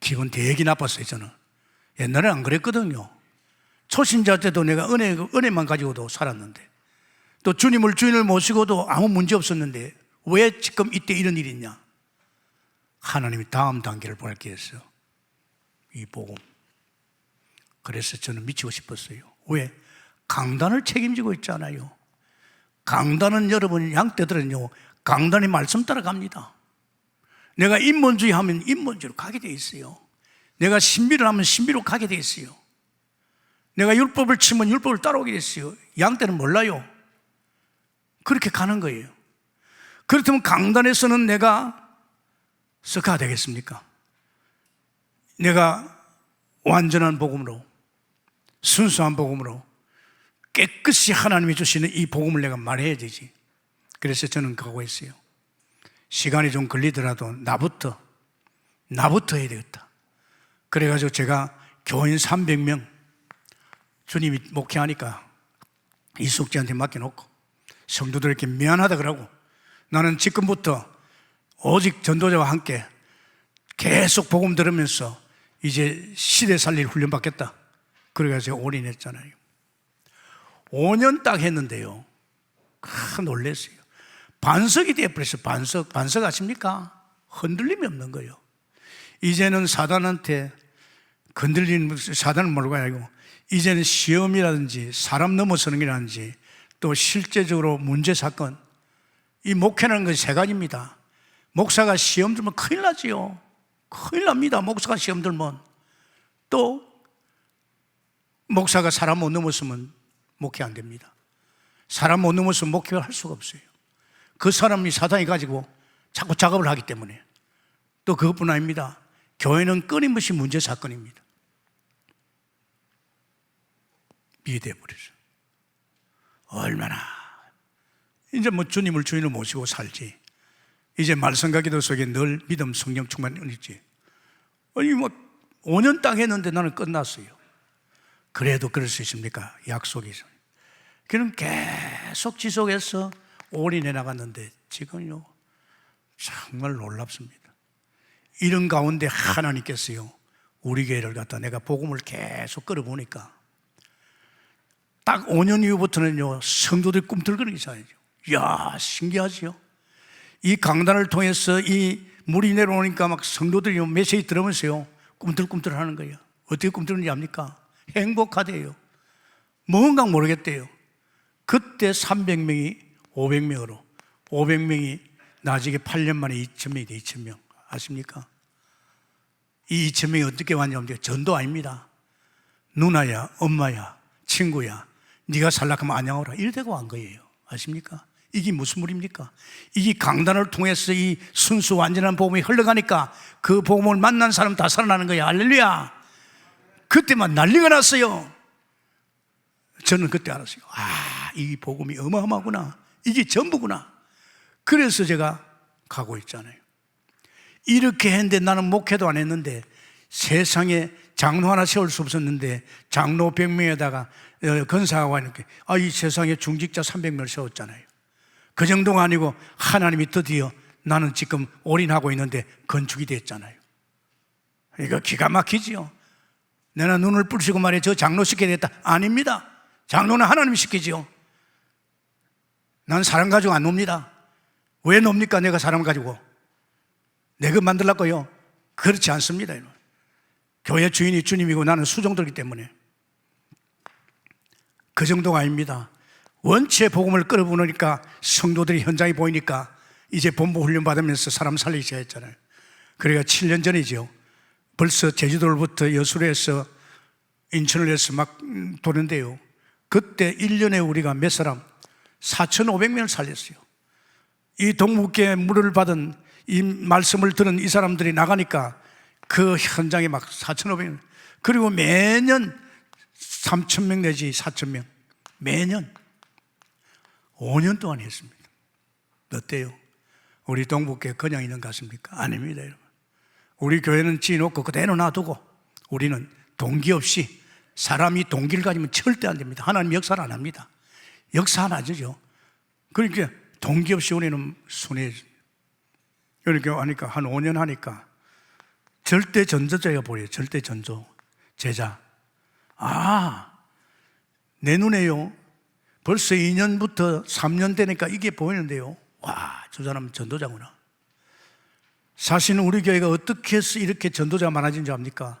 기분 되게 나빴어요. 저는 옛날에 안 그랬거든요. 초신자 때도 내가 은혜만 가지고도 살았는데, 또 주님을 주인을 모시고도 아무 문제 없었는데 왜 지금 이때 이런 일이 있냐? 하나님이 다음 단계를 보낼게 했어. 이 복음. 그래서 저는 미치고 싶었어요. 왜? 강단을 책임지고 있잖아요. 강단은 여러분 양떼들은요, 강단의 말씀 따라갑니다. 내가 인본주의 하면 인본주의로 가게 돼 있어요. 내가 신비를 하면 신비로 가게 돼 있어요. 내가 율법을 치면 율법을 따라오게 됐어요. 양떼는 몰라요. 그렇게 가는 거예요. 그렇다면 강단에서는 내가 썩어야 되겠습니까? 내가 완전한 복음으로, 순수한 복음으로 깨끗이 하나님이 주시는 이 복음을 내가 말해야 되지. 그래서 저는 각오했어요. 시간이 좀 걸리더라도 나부터 해야 되겠다. 그래가지고 제가 교인 300명 주님이 목회하니까 이숙지한테 맡겨놓고, 성도들에게 미안하다 그러고, 나는 지금부터 오직 전도자와 함께 계속 복음 들으면서 이제 시대 살릴 훈련 받겠다. 그래가지고 올인했잖아요. 5년 딱 했는데요, 놀랐어요. 반석이 되어버렸어요. 반석 아십니까? 흔들림이 없는 거예요. 이제는 사단한테 건들리는, 사단을 몰고 아니고 이제는 시험이라든지 사람 넘어서는 게라든지 또 실제적으로 문제 사건, 이 목회라는 건 세 가지입니다. 목사가 시험 들면 큰일 나지요. 큰일 납니다. 목사가 시험 들면. 또 목사가 사람 못 넘었으면 목회 안 됩니다. 사람 못 넘었으면 목회를 할 수가 없어요. 그 사람이 사단이 가지고 자꾸 작업을 하기 때문에. 또 그것뿐 아닙니다. 교회는 끊임없이 문제 사건입니다. 미해돼 버렸어요. 얼마나 이제 뭐 주님을 주인을 모시고 살지. 이제 말씀과 기도 속에 늘 믿음, 성령 충만이 있지. 아니 뭐 5년 딱 했는데 나는 끝났어요. 그래도 그럴 수 있습니까? 약속이 있어요. 그는 계속 지속해서 올인해 나갔는데 지금요 정말 놀랍습니다. 이런 가운데 하나님께서요 우리 교회를 갖다 내가 복음을 계속 끌어보니까 딱 5년 이후부터는요 성도들이 꿈틀거리기 시작하죠. 이야 신기하지요. 이 강단을 통해서 이 물이 내려오니까 막 성도들이 메시지 들으면서요 꿈틀꿈틀 하는 거예요. 어떻게 꿈틀는지 압니까? 행복하대요. 뭔가 모르겠대요. 그때 300명이 500명으로 500명이 나중에 8년 만에 2,000명이 돼. 2,000명 아십니까? 이 2,000명이 어떻게 왔냐면 전도 아닙니다. 누나야 엄마야 친구야 네가 살락하면 안녕하라 이래되고 wan 거예요. 아십니까? 이게 무슨 물입니까? 이게 강단을 통해서 이 순수 완전한 복음이 흘러가니까 그 복음을 만난 사람 다 살아나는 거야. 할렐루야. 그때만 난리가 났어요. 저는 그때 알았어요. 이 복음이 어마어마하구나. 이게 전부구나. 그래서 제가 가고 있잖아요. 이렇게 했는데 나는 목회도 안 했는데 세상에 장로 하나 세울 수 없었는데 장로 100명에다가 건사가 와 이렇게 이 세상에 중직자 300명을 세웠잖아요. 그 정도가 아니고 하나님이 드디어 나는 지금 올인하고 있는데 건축이 됐잖아요. 이거 기가 막히지요. 내가 눈을 부시고 말해 저 장로 시켜야 되겠다. 아닙니다. 장로는 하나님이 시키지요. 난 사람 가지고 안 놉니다. 왜 놉니까? 내가 사람 가지고 내가 만들라고요? 그렇지 않습니다. 교회 주인이 주님이고 나는 수종들이기 때문에 그 정도가 아닙니다. 원체 복음을 끌어보니까 성도들이 현장에 보이니까 이제 본부 훈련 받으면서 사람 살리기 시작했잖아요. 그러니까 7년 전이죠. 벌써 제주도로부터 여수로 해서 인천을 해서 막 도는데요. 그때 1년에 우리가 몇 사람? 4,500명을 살렸어요. 이 동북계 물을 받은 이 말씀을 들은 이 사람들이 나가니까 그 현장에 막 4,500명 그리고 매년 3,000명 내지 4,000명 매년 5년 동안 했습니다. 어때요? 우리 동북교회 그냥 있는 것 같습니까? 아닙니다, 여러분. 우리 교회는 지어놓고 그대로 놔두고 우리는 동기 없이 사람이 동기를 가지면 절대 안 됩니다. 하나님 역사를 안 합니다. 역사 안 하죠. 그러니까 동기 없이 우리는 순회해집니다. 이렇게 하니까 한 5년 하니까 절대 전도자가 보여요. 절대 전도 제자. 내 눈에요. 벌써 2년부터 3년 되니까 이게 보이는데요. 와, 저 사람은 전도자구나. 사실은 우리 교회가 어떻게 해서 이렇게 전도자가 많아진 줄 압니까?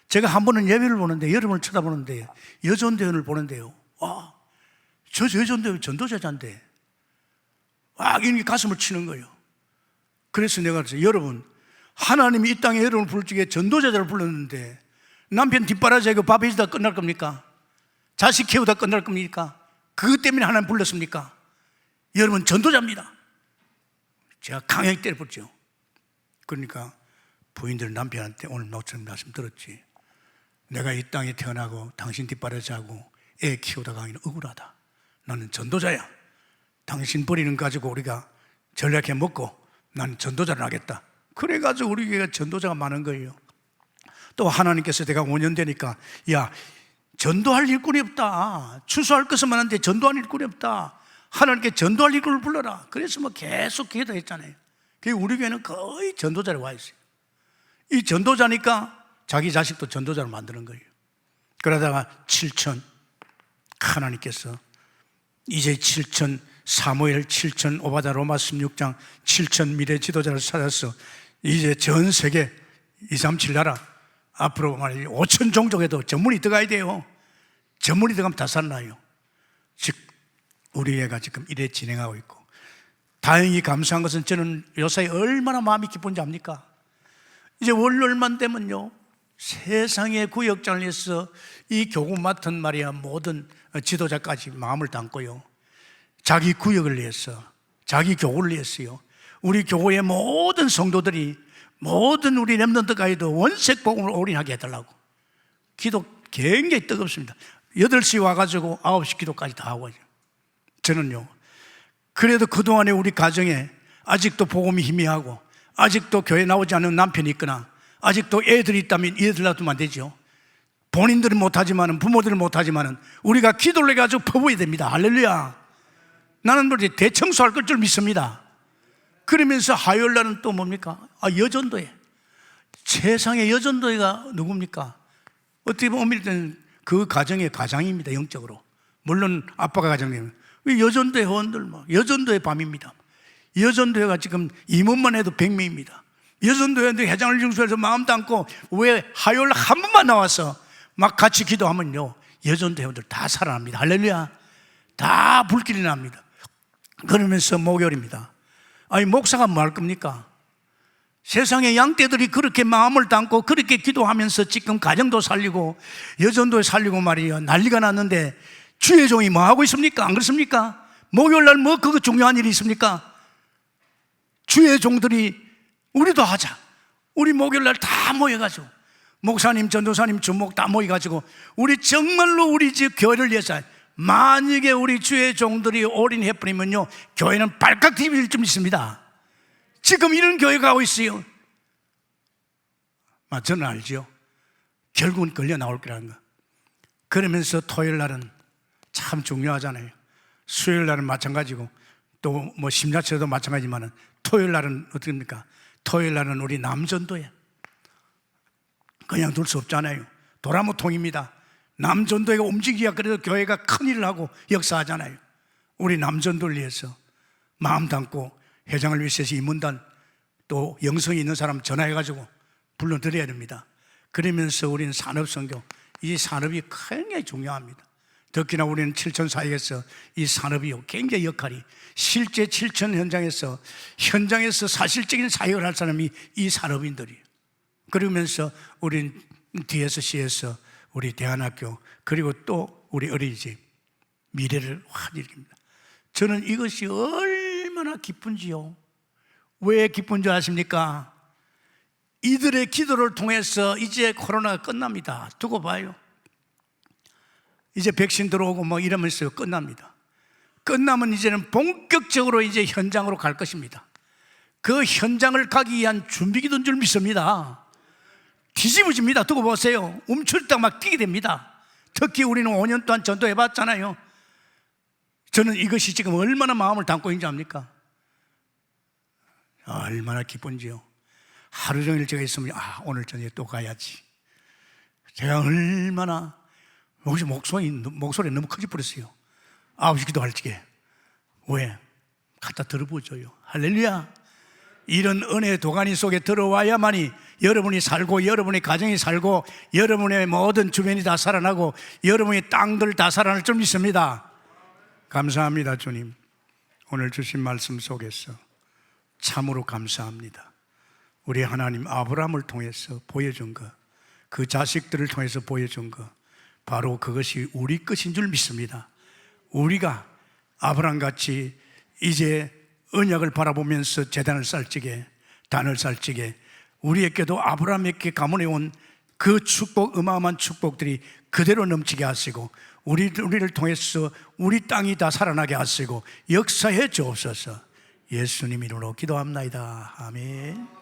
제가 한 번은 예배를 보는데 여러분을 쳐다보는데 여전대원을 보는데요. 와, 저 여전대원 전도자자인데 이렇게 가슴을 치는 거예요. 그래서 내가 그랬어요. 여러분, 하나님이 이 땅에 여러분을 부를 적에 전도자를 불렀는데 남편 뒷바라지하고 밥 해주다 끝날 겁니까? 자식 키우다 끝날 겁니까? 그것 때문에 하나님 불렀습니까? 여러분 전도자입니다. 제가 강하게 때려붙죠. 그러니까 부인들 남편한테 오늘 목사님 말씀 들었지? 내가 이 땅에 태어나고 당신 뒷바라지하고 애 키우다가 억울하다. 나는 전도자야. 당신 버리는 거 가지고 우리가 전략해 먹고 나는 전도자를 하겠다. 그래가지고 우리 교회가 전도자가 많은 거예요. 또 하나님께서 내가 5년 되니까 야, 전도할 일꾼이 없다. 추수할 것은 많은데 전도할 일꾼이 없다. 하나님께 전도할 일꾼을 불러라. 그래서 뭐 계속 기도했잖아요. 우리 교회는 거의 전도자로 와 있어요. 이 전도자니까 자기 자식도 전도자로 만드는 거예요. 그러다가 7천 하나님께서 이제 7천 사무엘 7천 오바다 로마 16장 7천 미래 지도자를 찾아서 이제 전 세계 237 나라 앞으로 말이 5천 종족에도 전문이 들어가야 돼요. 전문이 들어가면 다 살아나요. 즉 우리 애가 지금 이래 진행하고 있고, 다행히 감사한 것은 저는 요사이 얼마나 마음이 기쁜지 압니까? 이제 월요일만 되면요, 세상의 구역장을 위해서 이 교구 맡은 말이야 모든 지도자까지 마음을 담고요, 자기 구역을 위해서, 자기 교구를 위해서요, 우리 교회의 모든 성도들이, 모든 우리 렘넌트가이도 원색 복음을 올인하게 해달라고 기도 굉장히 뜨겁습니다. 8시 와가지고 9시 기도까지 다 하고. 저는요, 그래도 그동안에 우리 가정에 아직도 복음이 희미하고, 아직도 교회 나오지 않은 남편이 있거나, 아직도 애들이 있다면 애들 놔두면 안 되죠. 본인들은 못하지만, 부모들은 못하지만 우리가 기도를 해가지고 퍼부어야 됩니다. 할렐루야. 나는 대청소할 걸 줄 믿습니다. 그러면서 화요일 날은 또 뭡니까? 여전도회. 세상의 여전도회가 누굽니까? 어떻게 보면 엄밀히 때는 그 가정의 가장입니다. 영적으로. 물론 아빠가 가장이면 여전도회 회원들, 여전도회 밤입니다. 여전도회가 지금 임원만 해도 100명입니다. 여전도회원들 회장을 중수해서 마음 담고 왜 화요일 한 번만 나와서 막 같이 기도하면요, 여전도회원들 다 살아납니다. 할렐루야. 다 불길이 납니다. 그러면서 목요일입니다. 아니, 목사가 뭐 할 겁니까? 세상의 양떼들이 그렇게 마음을 담고 그렇게 기도하면서 지금 가정도 살리고 여전도 살리고 말이에요, 난리가 났는데 주의 종이 뭐 하고 있습니까? 안 그렇습니까? 목요일 날 뭐 그거 중요한 일이 있습니까? 주의 종들이 우리도 하자. 우리 목요일 날 다 모여가지고 목사님, 전도사님, 주목 다 모여가지고 우리 정말로 우리 집 교회를 위해서, 만약에 우리 주의 종들이 올인해버리면요, 교회는 발칵 뒤집힐 좀 있습니다. 지금 이런 교회가 하고 있어요. 저는 알죠. 결국은 걸려 나올 거라는 거. 그러면서 토요일 날은 참 중요하잖아요. 수요일 날은 마찬가지고 또 뭐 심야철도 마찬가지지만 토요일 날은 어떻습니까? 토요일 날은 우리 남전도회. 그냥 둘 수 없잖아요. 도라모통입니다. 남전도회가 움직이야 그래도 교회가 큰일을 하고 역사하잖아요. 우리 남전도를 위해서 마음 담고 회장을 위해서 임문단 또 영성이 있는 사람 전화해가지고 불러드려야 됩니다. 그러면서 우리는 산업선교, 이 산업이 굉장히 중요합니다. 특히나 우리는 7천 사역에서 이 산업이 굉장히 역할이, 실제 7천 현장에서 사실적인 사역을 할 사람이 이 산업인들이에요. 그러면서 우리는 DSC에서 우리 대안학교, 그리고 또 우리 어린이집 미래를 확 일으킵니다. 저는 이것이 얼마나 기쁜지요. 왜 기쁜 줄 아십니까? 이들의 기도를 통해서 이제 코로나가 끝납니다. 두고 봐요. 이제 백신 들어오고 뭐 이러면서 끝납니다. 끝나면 이제는 본격적으로 이제 현장으로 갈 것입니다. 그 현장을 가기 위한 준비기도인 줄 믿습니다. 뒤집어집니다. 두고 보세요. 움츠렸다가 막 뛰게 됩니다. 특히 우리는 5년 동안 전도해봤잖아요. 저는 이것이 지금 얼마나 마음을 담고 있는지 압니까? 얼마나 기쁜지요. 하루 종일 제가 있으면 오늘 저녁에 또 가야지. 제가 얼마나 목소리 너무 크게 부렸어요. 9시 기도할 적에. 왜? 갖다 들어보줘요. 할렐루야. 이런 은혜의 도가니 속에 들어와야만이 여러분이 살고, 여러분의 가정이 살고, 여러분의 모든 주변이 다 살아나고, 여러분의 땅들 다 살아날 줄 믿습니다. 감사합니다. 주님, 오늘 주신 말씀 속에서 참으로 감사합니다. 우리 하나님 아브라함을 통해서 보여준 것, 그 자식들을 통해서 보여준 것, 바로 그것이 우리 것인 줄 믿습니다. 우리가 아브라함같이 이제 언약을 바라보면서 제단을 쌓을지게, 단을 쌓을지게, 우리에게도 아브라함에게 가문해온 그 축복, 어마어마한 축복들이 그대로 넘치게 하시고, 우리를 통해서 우리 땅이 다 살아나게 하시고 역사해 주옵소서. 예수님 이름으로 기도합나이다. 아멘.